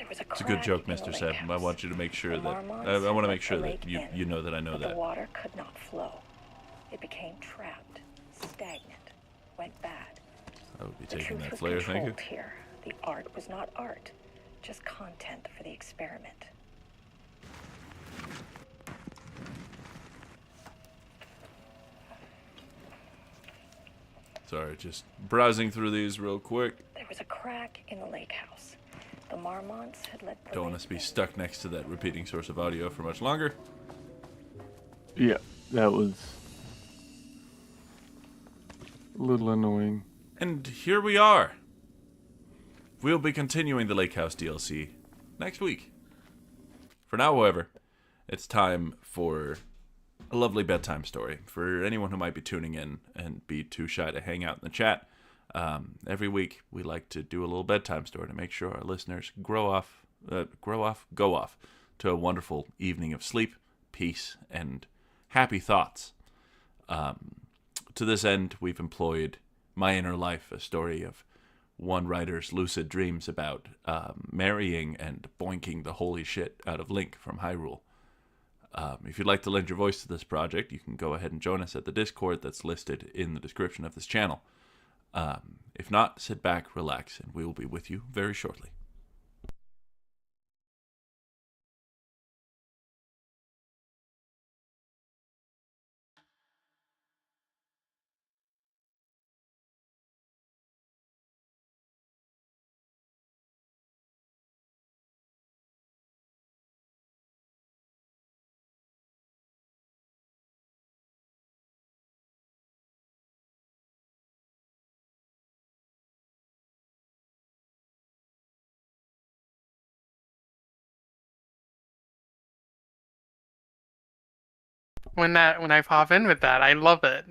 It's a good joke, Mr. Seb. I want you to make sure that I want to make sure that you know that I know but that. The water could not flow. It became trapped, stagnant, went bad. I would be The taking truth that was flare, thank you. controlled here. The art was not art, just content for the experiment. Sorry, just browsing through these real quick. There was a crack in the lake house. The Marmonts had let the Don't want us to be stuck next to that repeating source of audio for much longer. Yeah, that was a little annoying. And here we are. We'll be continuing the Lake House DLC next week. For now, however, it's time for a lovely bedtime story. For anyone who might be tuning in and be too shy to hang out in the chat, every week we like to do a little bedtime story to make sure our listeners go off to a wonderful evening of sleep, peace, and happy thoughts. To this end, we've employed My Inner Life, a story of one writer's lucid dreams about marrying and boinking the holy shit out of Link from Hyrule. If you'd like to lend your voice to this project, you can go ahead and join us at the Discord that's listed in the description of this channel. If not, sit back, relax, and we will be with you very shortly. When I pop in with that, I love it.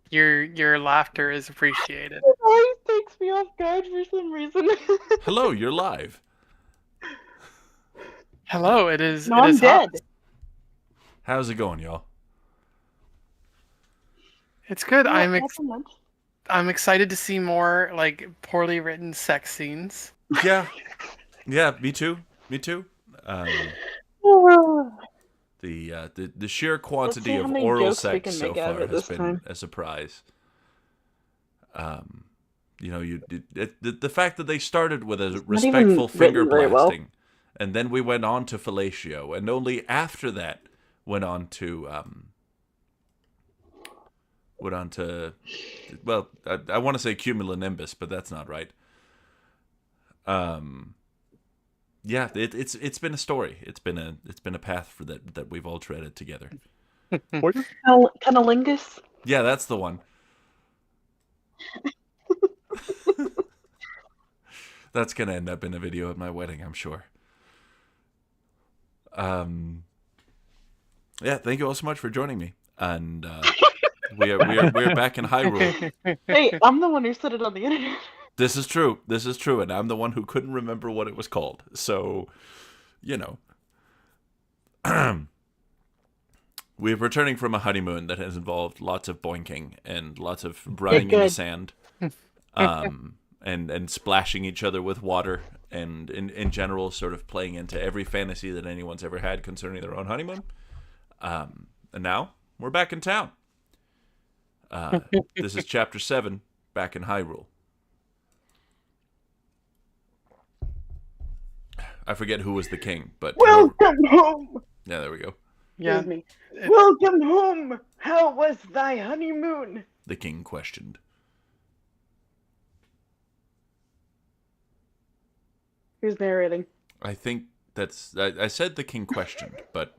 Your laughter is appreciated. It always takes me off guard for some reason. Hello, you're live. Hello, it is. No, it I'm is dead. hot. How's it going, y'all? It's good. Yeah, I'm not so much. I'm excited to see more like poorly written sex scenes. Yeah, yeah, me too. Me too. The sheer quantity see of how many oral jokes we sex can so make out of far it has this been time. a surprise. The fact that they started with a not even respectful finger written very well. blasting, and then we went on to fellatio, and only after that went on to well, I want to say cumulonimbus, but that's not right. Yeah, it's been a story. It's been a path for that we've all treaded together. Cunnilingus? Yeah, that's the one. That's gonna end up in a video at my wedding, I'm sure. Yeah, thank you all so much for joining me, and we are back in Hyrule. Hey, I'm the one who said it on the internet. This is true, and I'm the one who couldn't remember what it was called. So, you know. We're returning from a honeymoon that has involved lots of boinking and lots of running in the sand, and splashing each other with water, and in general sort of playing into every fantasy that anyone's ever had concerning their own honeymoon. And now we're back in town. This is Chapter 7, back in Hyrule. I forget who was the king, but Welcome home. Yeah, there we go. Yeah. Excuse me. Welcome home. How was thy honeymoon? The king questioned. Who's narrating? I think that's... I said the king questioned, but...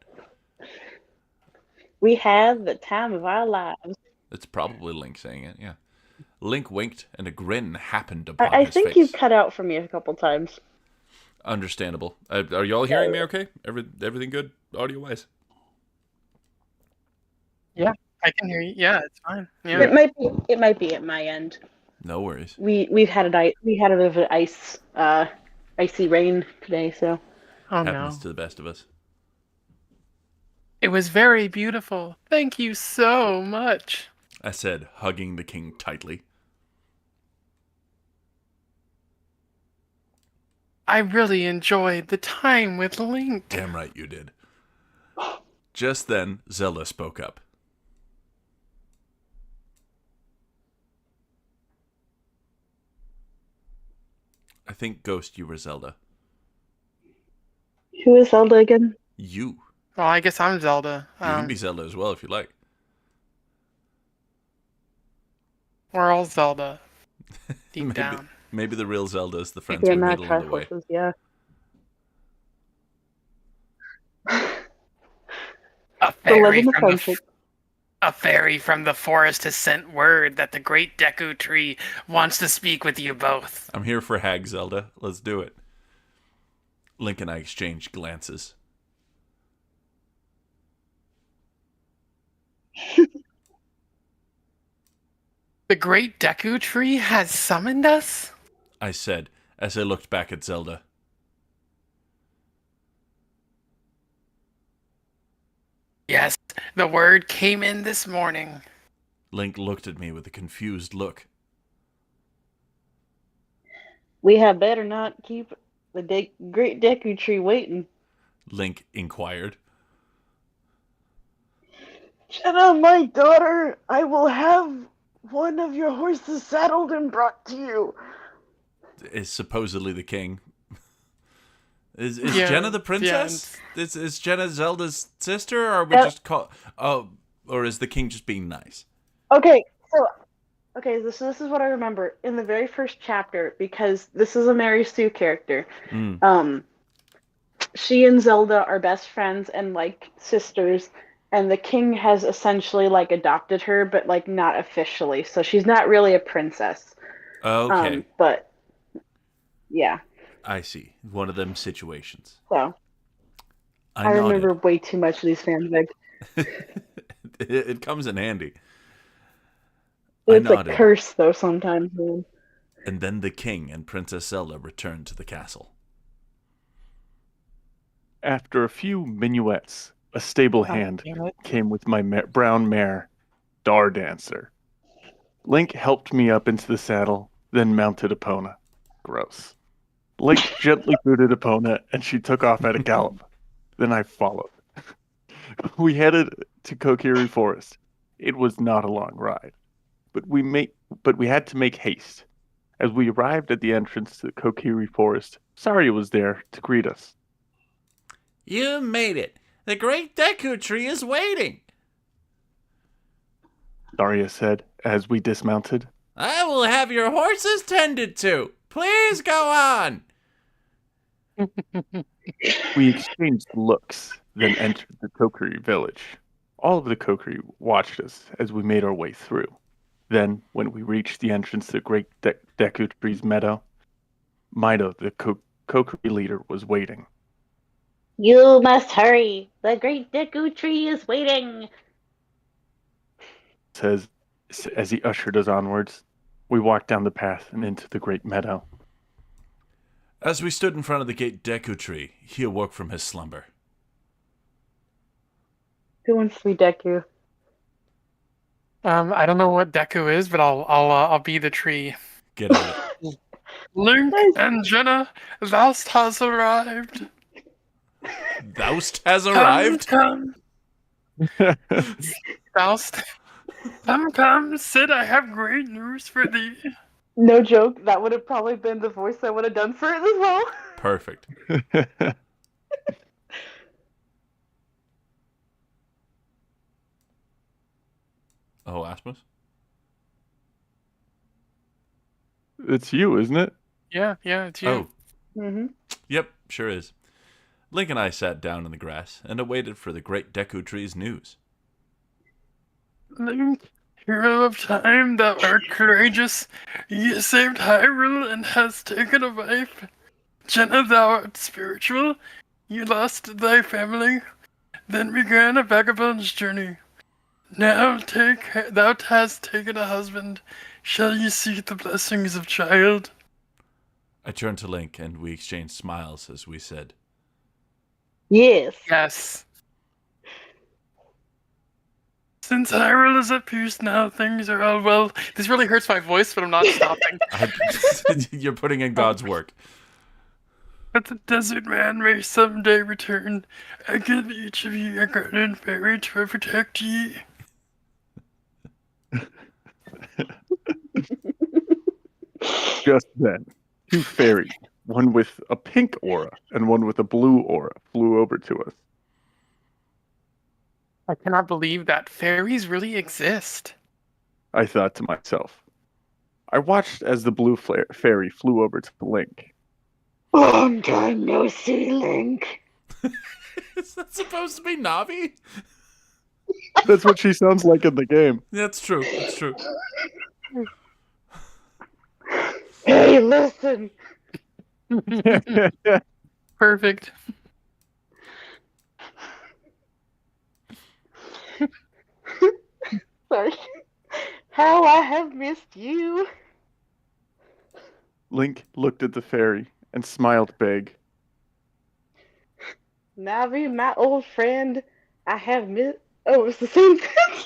We had the time of our lives. It's probably Link saying it, yeah. Link winked, and a grin happened upon I his think face. you cut out for me a couple times. Understandable. Are y'all hearing me okay? Everything good, audio-wise? Yeah, I can hear you. Yeah, it's fine. Yeah. It might be at my end. No worries. We had a bit of an icy rain today, so. Oh Happens no. to the best of us. It was very beautiful. Thank you so much. I said, hugging the king tightly. I really enjoyed the time with Link. Damn right you did. Just then, Zelda spoke up. I think, Ghost, you were Zelda. Who is Zelda again? You. Well, I guess I'm Zelda. You can be Zelda as well if you like. We're all Zelda. Deep down. Maybe the real Zelda is the friends Yeah, we not made along the way. Triforces, yeah. A fairy from the forest has sent word that the great Deku Tree wants to speak with you both. I'm here for Hag Zelda. Let's do it. Link and I exchanged glances. The great Deku Tree has summoned us? I said, as I looked back at Zelda. Yes, the word came in this morning. Link looked at me with a confused look. We had better not keep the great Deku Tree waiting. Link inquired. Jenna, my daughter, I will have one of your horses saddled and brought to you. Is supposedly the king. Is Jenna the princess? Yeah. Is Jenna Zelda's sister, or are we just call? Oh, or is the king just being nice? Okay, so this is what I remember in the very first chapter, because this is a Mary Sue character. She and Zelda are best friends and like sisters, and the king has essentially like adopted her, but like not officially, so she's not really a princess. Okay, but yeah. I see. One of them situations. So I remember way too much of these fanfics. It comes in handy. It's a curse, though, sometimes. Man. And then the king and Princess Zelda returned to the castle. After a few minuets, a stable hand came with my brown mare, Dar Dancer. Link helped me up into the saddle, then mounted Epona. Gross. Link gently booted Epona, and she took off at a gallop. Then I followed. We headed to Kokiri Forest. It was not a long ride, but we had to make haste. As we arrived at the entrance to Kokiri Forest, Saria was there to greet us. You made it. The great Deku Tree is waiting, Saria said as we dismounted. I will have your horses tended to. Please go on. We exchanged looks, then entered the Kokiri village. All of the Kokiri watched us as we made our way through. Then, when we reached the entrance to the great Deku Tree's meadow, Mido, the Kokiri leader, was waiting. You must hurry. The great Deku Tree is waiting. Says as he ushered us onwards. We walked down the path and into the great meadow. As we stood in front of the great Deku Tree, he awoke from his slumber. Who wants to be Deku? I don't know what Deku is, but I'll be the tree. Get at it. Link and Jenna, Thoust has arrived. Thoust has arrived? Come. Thoust. Come, Sid, I have great news for thee. No joke, that would have probably been the voice I would have done for it as well. Perfect. Oh, Asmus? It's you, isn't it? Yeah, it's you. Oh. Mm-hmm. Yep, sure is. Link and I sat down in the grass and awaited for the great Deku Tree's news. Link, hero of time, thou art courageous. Ye saved Hyrule and hast taken a wife. Jenna, thou art spiritual. You lost thy family, then began a vagabond's journey. Now thou hast taken a husband. Shall ye seek the blessings of child? I turned to Link and we exchanged smiles as we said, Yes. Yes. Since Hyrule is at peace now, things are all well. This really hurts my voice, but I'm not stopping. You're putting in God's work. But the desert man may someday return. I give each of you a guardian fairy to protect ye. Just then, two fairies, one with a pink aura and one with a blue aura, flew over to us. I cannot believe that fairies really exist. I thought to myself. I watched as the blue fairy flew over to Link. Long time no see, Link. Is that supposed to be Navi? That's what she sounds like in the game. That's true. That's true. Hey, listen. Perfect. Sorry. How I have missed you. Link looked at the fairy and smiled big. Navi, my old friend, I have missed... Oh, it's the same thing.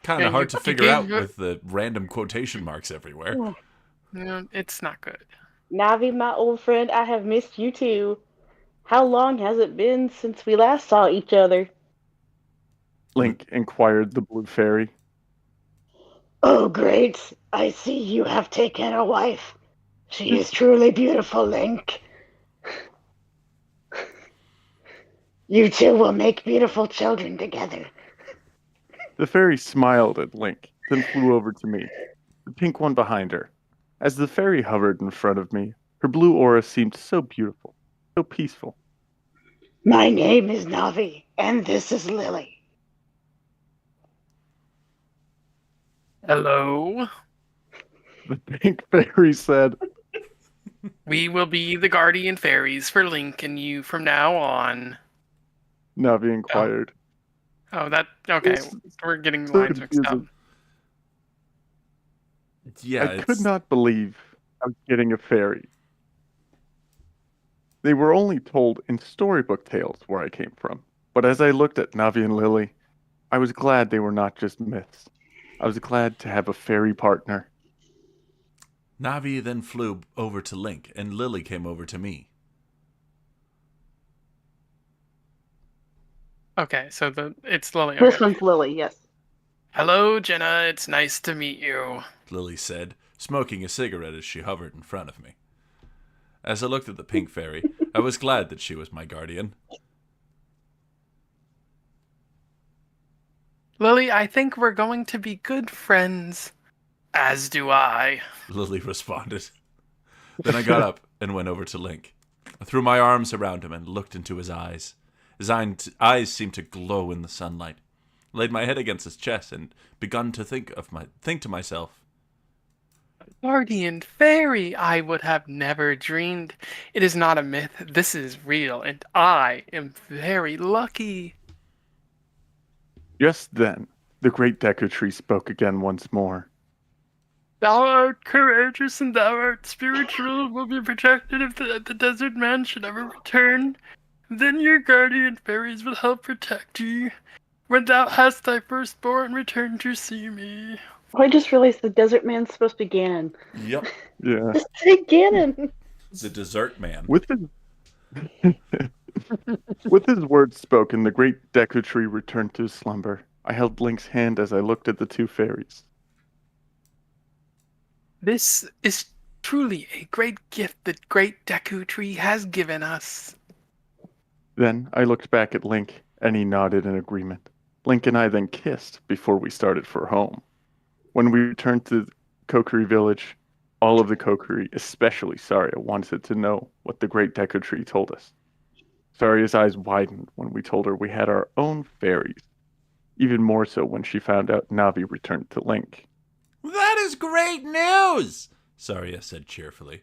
Kind of hard to figure out with the random quotation marks everywhere. No, it's not good. Navi, my old friend, I have missed you too. How long has it been since we last saw each other? Link inquired the blue fairy. Oh, great. I see you have taken a wife. She is truly beautiful, Link. You two will make beautiful children together. The fairy smiled at Link, then flew over to me, the pink one behind her. As the fairy hovered in front of me, her blue aura seemed so beautiful, so peaceful. My name is Navi, and this is Lily. Hello. The pink fairy said, We will be the guardian fairies for Link and you from now on. Navi inquired. Oh, that... Okay, we're getting the lines mixed up. Yeah, I could not believe I was getting a fairy. They were only told in storybook tales where I came from, but as I looked at Navi and Lily, I was glad they were not just myths. I was glad to have a fairy partner. Navi then flew over to Link, and Lily came over to me. Okay, so it's Lily. This Okay. one's Lily, yes. Hello, Jenna. It's nice to meet you. Lily said, smoking a cigarette as she hovered in front of me. As I looked at the pink fairy, I was glad that she was my guardian. Lily, I think we're going to be good friends. As do I. Lily responded. Then I got up and went over to Link. I threw my arms around him and looked into his eyes. His eyes seemed to glow in the sunlight. I laid my head against his chest and begun to think to myself. Guardian fairy, I would have never dreamed. It is not a myth. This is real, and I am very lucky. Just then, the great Deku Tree spoke again once more. Thou art courageous and thou art spiritual, will be protected if the desert man should ever return. Then your guardian fairies will help protect you. When thou hast thy firstborn, return to see me. Oh, I just realized the desert man's supposed to be Ganon. Yep. Yeah. Just say Ganon. The dessert man. With his words spoken, the great Deku Tree returned to slumber. I held Link's hand as I looked at the two fairies. This is truly a great gift that great Deku Tree has given us. Then I looked back at Link, and he nodded in agreement. Link and I then kissed before we started for home. When we returned to Kokiri Village, all of the Kokiri, especially Saria, wanted to know what the great Deku Tree told us. Saria's eyes widened when we told her we had our own fairies. Even more so when she found out Navi returned to Link. That is great news, Saria said cheerfully.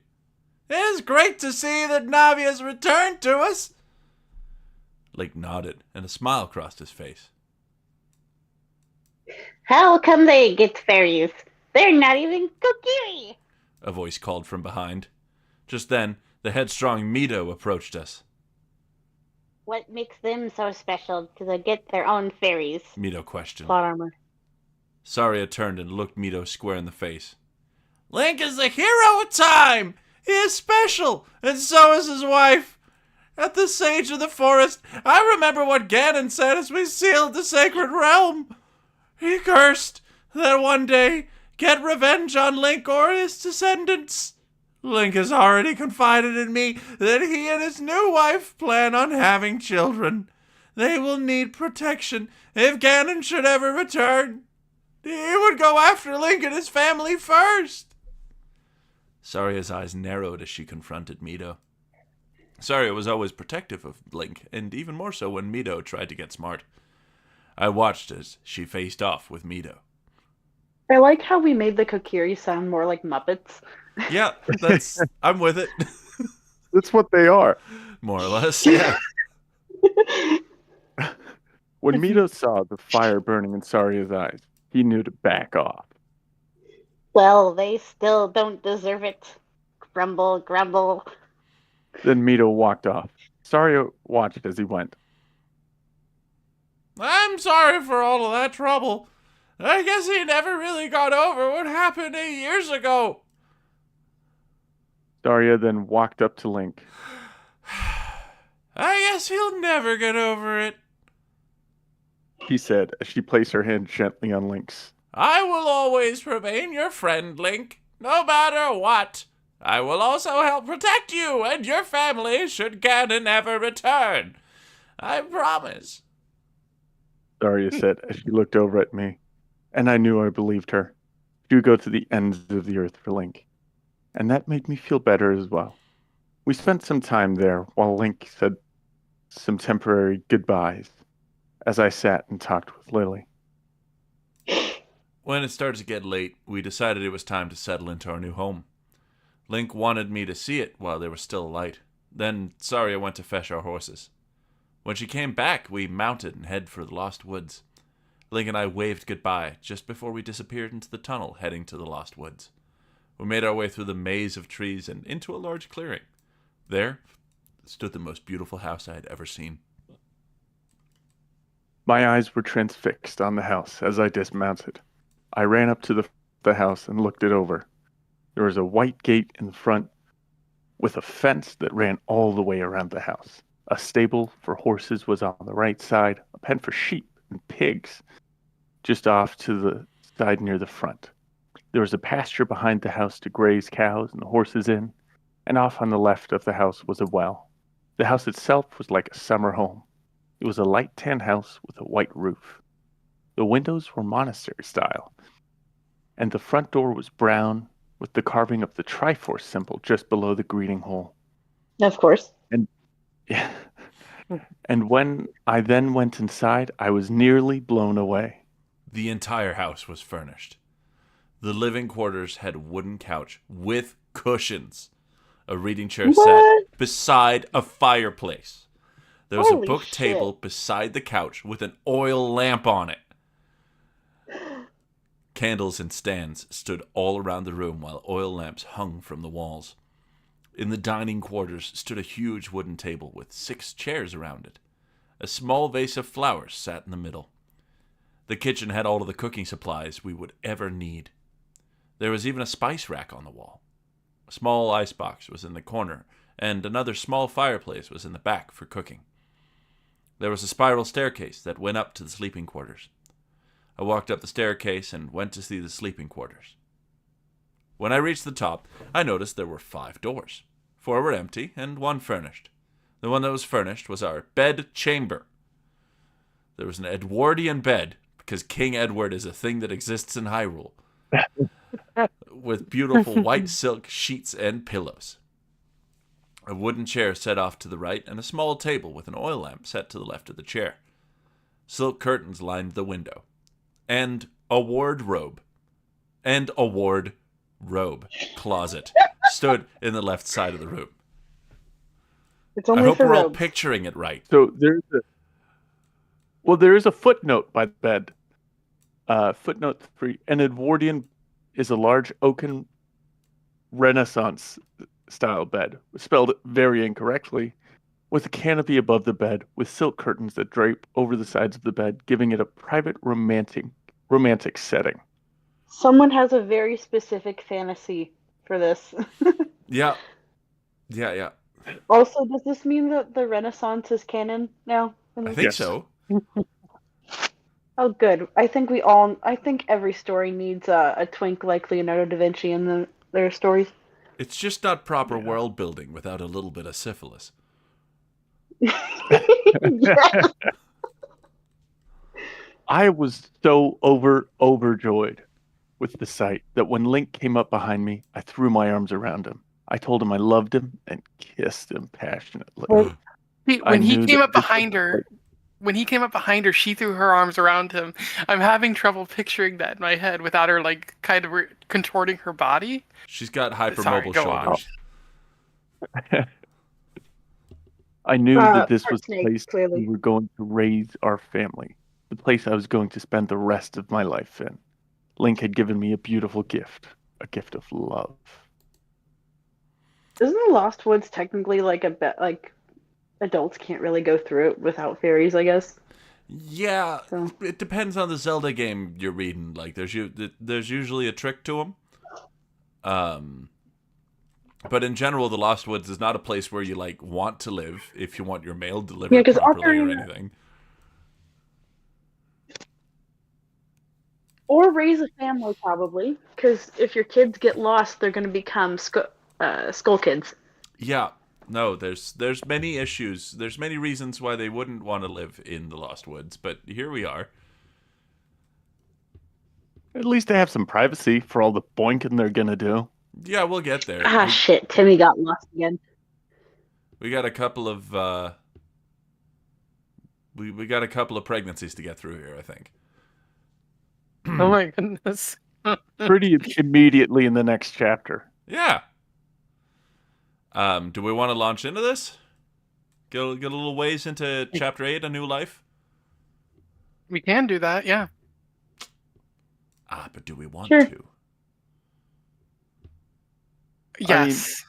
It is great to see that Navi has returned to us. Link nodded, and a smile crossed his face. How come they get fairies? They're not even Kokiri. A voice called from behind. Just then, the headstrong Mito approached us. What makes them so special to they get their own fairies? Mito questioned. Plot armor. Saria turned and looked Mito square in the face. Link is the hero of time! He is special, and so is his wife. At the Sage of the Forest, I remember what Ganon said as we sealed the Sacred Realm. He cursed that one day get revenge on Link or his descendants. Link has already confided in me that he and his new wife plan on having children. They will need protection if Ganon should ever return. He would go after Link and his family first. Saria's eyes narrowed as she confronted Mido. Saria was always protective of Link, and even more so when Mido tried to get smart. I watched as she faced off with Mido. I like how we made the Kokiri sound more like Muppets. Yeah, I'm with it. That's what they are. More or less, yeah. When Mido saw the fire burning in Saria's eyes, he knew to back off. Well, they still don't deserve it. Grumble, grumble. Then Mido walked off. Saria watched as he went. I'm sorry for all of that trouble. I guess he never really got over what happened 8 years ago. Saria then walked up to Link. I guess he'll never get over it. He said as she placed her hand gently on Link's. I will always remain your friend, Link, no matter what. I will also help protect you and your family should Ganon ever return. I promise. Saria said as she looked over at me, and I knew I believed her. She would go to the ends of the earth for Link, and that made me feel better as well. We spent some time there while Link said some temporary goodbyes as I sat and talked with Lily. When it started to get late, we decided it was time to settle into our new home. Link wanted me to see it while there was still light. Then Saria went to fetch our horses. When she came back, we mounted and headed for the Lost Woods. Link and I waved goodbye just before we disappeared into the tunnel heading to the Lost Woods. We made our way through the maze of trees and into a large clearing. There stood the most beautiful house I had ever seen. My eyes were transfixed on the house as I dismounted. I ran up to the house and looked it over. There was a white gate in front with a fence that ran all the way around the house. A stable for horses was on the right side, a pen for sheep and pigs just off to the side near the front. There was a pasture behind the house to graze cows and the horses in, and off on the left of the house was a well. The house itself was like a summer home. It was a light tan house with a white roof. The windows were monastery style, and the front door was brown with the carving of the Triforce symbol just below the greeting hole. Of course. And when I then went inside, I was nearly blown away. The entire house was furnished. The living quarters had a wooden couch with cushions. A reading chair sat beside a fireplace. There was a book table beside the couch with an oil lamp on it. Candles and stands stood all around the room while oil lamps hung from the walls. In the dining quarters stood a huge wooden table with 6 chairs around it. A small vase of flowers sat in the middle. The kitchen had all of the cooking supplies we would ever need. There was even a spice rack on the wall. A small icebox was in the corner, and another small fireplace was in the back for cooking. There was a spiral staircase that went up to the sleeping quarters. I walked up the staircase and went to see the sleeping quarters. When I reached the top, I noticed there were 5 doors. 4 were empty and 1 furnished. The one that was furnished was our bed chamber. There was an Edwardian bed, because King Edward is a thing that exists in Hyrule, with beautiful white silk sheets and pillows. A wooden chair set off to the right, and a small table with an oil lamp set to the left of the chair. Silk curtains lined the window. And a wardrobe. And a wardrobe closet stood in the left side of the room. It's only I hope for we're all robes. picturing it right. So there is a footnote by the bed. Footnote 3. An Edwardian is a large oaken Renaissance style bed, spelled very incorrectly, with a canopy above the bed with silk curtains that drape over the sides of the bed, giving it a private romantic setting. Someone has a very specific fantasy for this. Yeah, Yeah. Also, does this mean that the Renaissance is canon now? I think so. Oh, good. I think every story needs a twink like Leonardo da Vinci in their stories. It's just not proper world building without a little bit of syphilis. I was so overjoyed with the sight that when Link came up behind me, I threw my arms around him. I told him I loved him and kissed him passionately. When he came up behind her, she threw her arms around him. I'm having trouble picturing that in my head without her like kind of contorting her body. She's got hypermobile shoulders. I knew that this was the place we were going to raise our family, the place I was going to spend the rest of my life in. Link had given me a beautiful gift, a gift of love. Isn't the Lost Woods technically like a bit like adults can't really go through it without fairies? I guess. Yeah, it depends on the Zelda game you're reading. Like, there's usually a trick to them. But in general, the Lost Woods is not a place where you like want to live if you want your mail delivered properly or anything. Or raise a family, probably, because if your kids get lost, they're going to become skull kids. Yeah, no, there's many issues. There's many reasons why they wouldn't want to live in the Lost Woods, but here we are. At least they have some privacy for all the boinking they're going to do. Yeah, we'll get there. Ah, shit. Timmy got lost again. We got a couple of we got a couple of pregnancies to get through here, I think. Oh my goodness. Pretty immediately in the next chapter. Yeah. Do we want to launch into this? Get a little ways into chapter 8, A New Life? We can do that, yeah. But do we want to? Yes.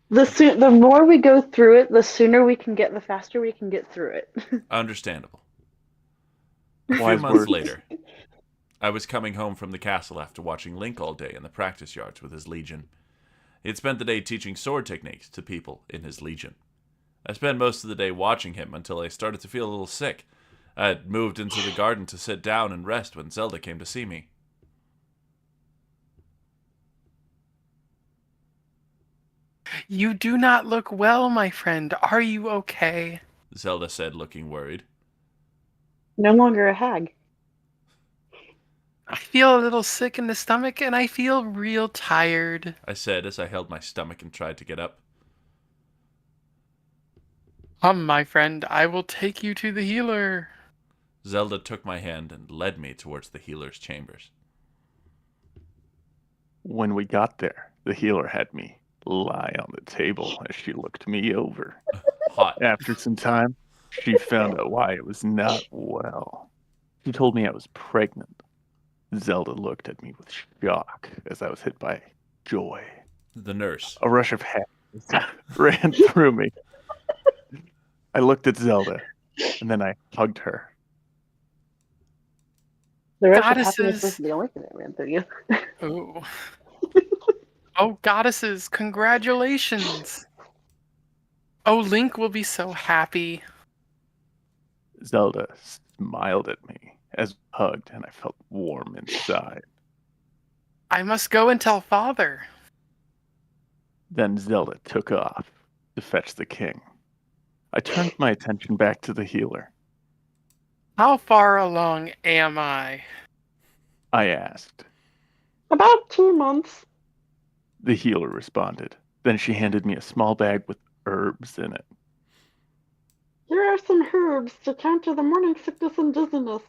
The more we go through it, the sooner we can get, the faster we can get through it. Understandable. A few months later, I was coming home from the castle after watching Link all day in the practice yards with his legion. He had spent the day teaching sword techniques to people in his legion. I spent most of the day watching him until I started to feel a little sick. I had moved into the garden to sit down and rest when Zelda came to see me. You do not look well, my friend. Are you okay? Zelda said, looking worried. No longer a hag. I feel a little sick in the stomach, and I feel real tired, I said as I held my stomach and tried to get up. Come, my friend, I will take you to the healer. Zelda took my hand and led me towards the healer's chambers. When we got there, the healer had me lie on the table as she looked me over. Hot. After some time, she found out why I was not well. She told me I was pregnant. Zelda looked at me with shock as I was hit by joy. The nurse. A rush of happiness ran through me. I looked at Zelda, and then I hugged her. The rush of happiness was the only thing that ran through you. Oh. Oh, goddesses, congratulations. Oh, Link will be so happy. Zelda smiled at me as we hugged, and I felt warm inside. I must go and tell Father. Then Zelda took off to fetch the king. I turned my attention back to the healer. How far along am I? I asked. About 2 months. The healer responded. Then she handed me a small bag with herbs in it. Here are some herbs to counter the morning sickness and dizziness.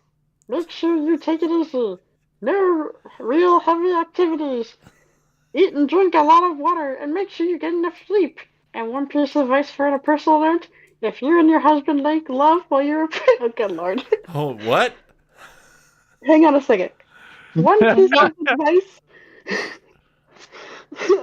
Make sure you take it easy. No real heavy activities. Eat and drink a lot of water and make sure you get enough sleep. And one piece of advice for a personal note, if you and your husband make love while you're oh good lord. Oh, what? Hang on a second. One piece of advice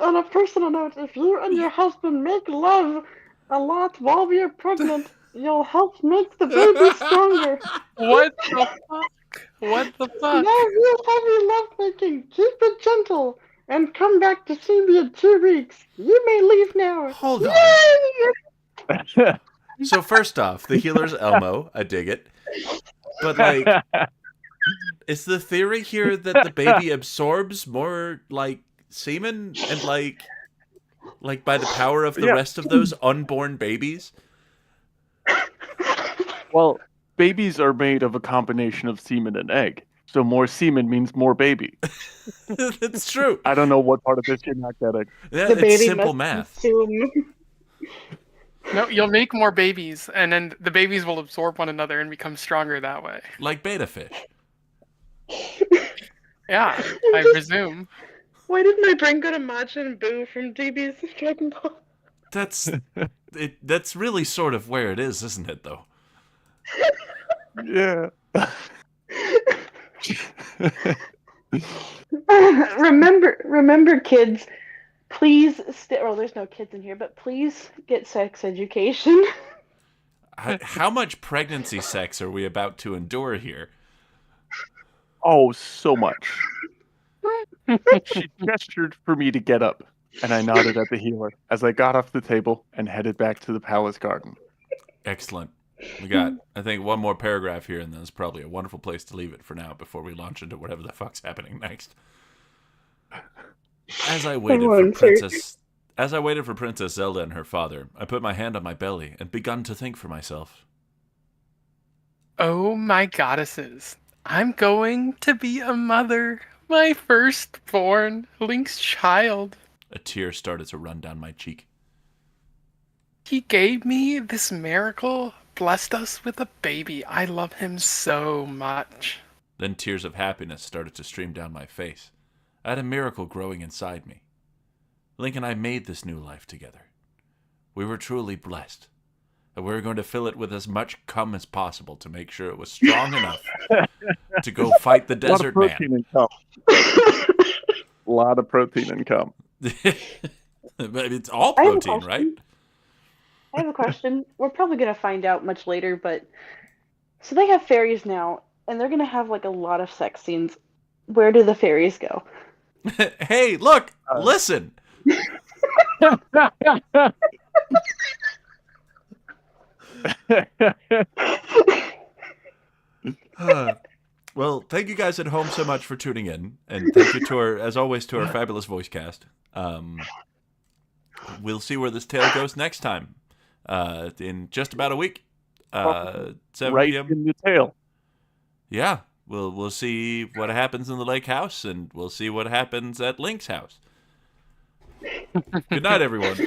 on a personal note, if you and your husband make love a lot while you're pregnant, you'll help make the baby stronger. What the fuck? What the fuck? No real heavy lovemaking. Keep it gentle. and come back to see me in 2 weeks. You may leave now. Hold on. Yay! So first off, the healer's Elmo. I dig it. But, like, is the theory here that the baby absorbs more, like, semen and, like by the power of the rest of those unborn babies? Well, babies are made of a combination of semen and egg. So more semen means more baby. That's true. I don't know what part of this you're not getting. Yeah, it's simple math. No, you'll make more babies, and then the babies will absorb one another and become stronger that way. Like beta fish. Yeah, I presume. Why did my brain go to Majin Buu from DB's Dragon Ball? That's really sort of where it is, isn't it, though? Yeah. Remember, kids. Please well, there's no kids in here, but please get sex education. How much pregnancy sex are we about to endure here? Oh, so much. She gestured for me to get up, and I nodded at the healer as I got off the table and headed back to the palace garden. Excellent. We got, I think, one more paragraph here, and that's probably a wonderful place to leave it for now before we launch into whatever the fuck's happening next. As I waited for Princess Zelda and her father, I put my hand on my belly and begun to think for myself. Oh my goddesses. I'm going to be a mother. My firstborn, Link's child. A tear started to run down my cheek. He gave me this miracle, blessed us with a baby. I love him so much. Then tears of happiness started to stream down my face. I had a miracle growing inside me. Link and I made this new life together. We were truly blessed. And we were going to fill it with as much cum as possible to make sure it was strong enough to go fight the desert man. A lot of protein and cum. It's all protein, right? I have a question. We're probably going to find out much later, but... So they have fairies now, and they're going to have, like, a lot of sex scenes. Where do the fairies go? Hey, look! Listen! Well, thank you guys at home so much for tuning in, and thank you to as always, to our fabulous voice cast. We'll see where this tale goes next time. In just about a week. 7 right p.m. in the tail. Yeah, we'll see what happens in the lake house, and we'll see what happens at Link's house. Good night, everyone.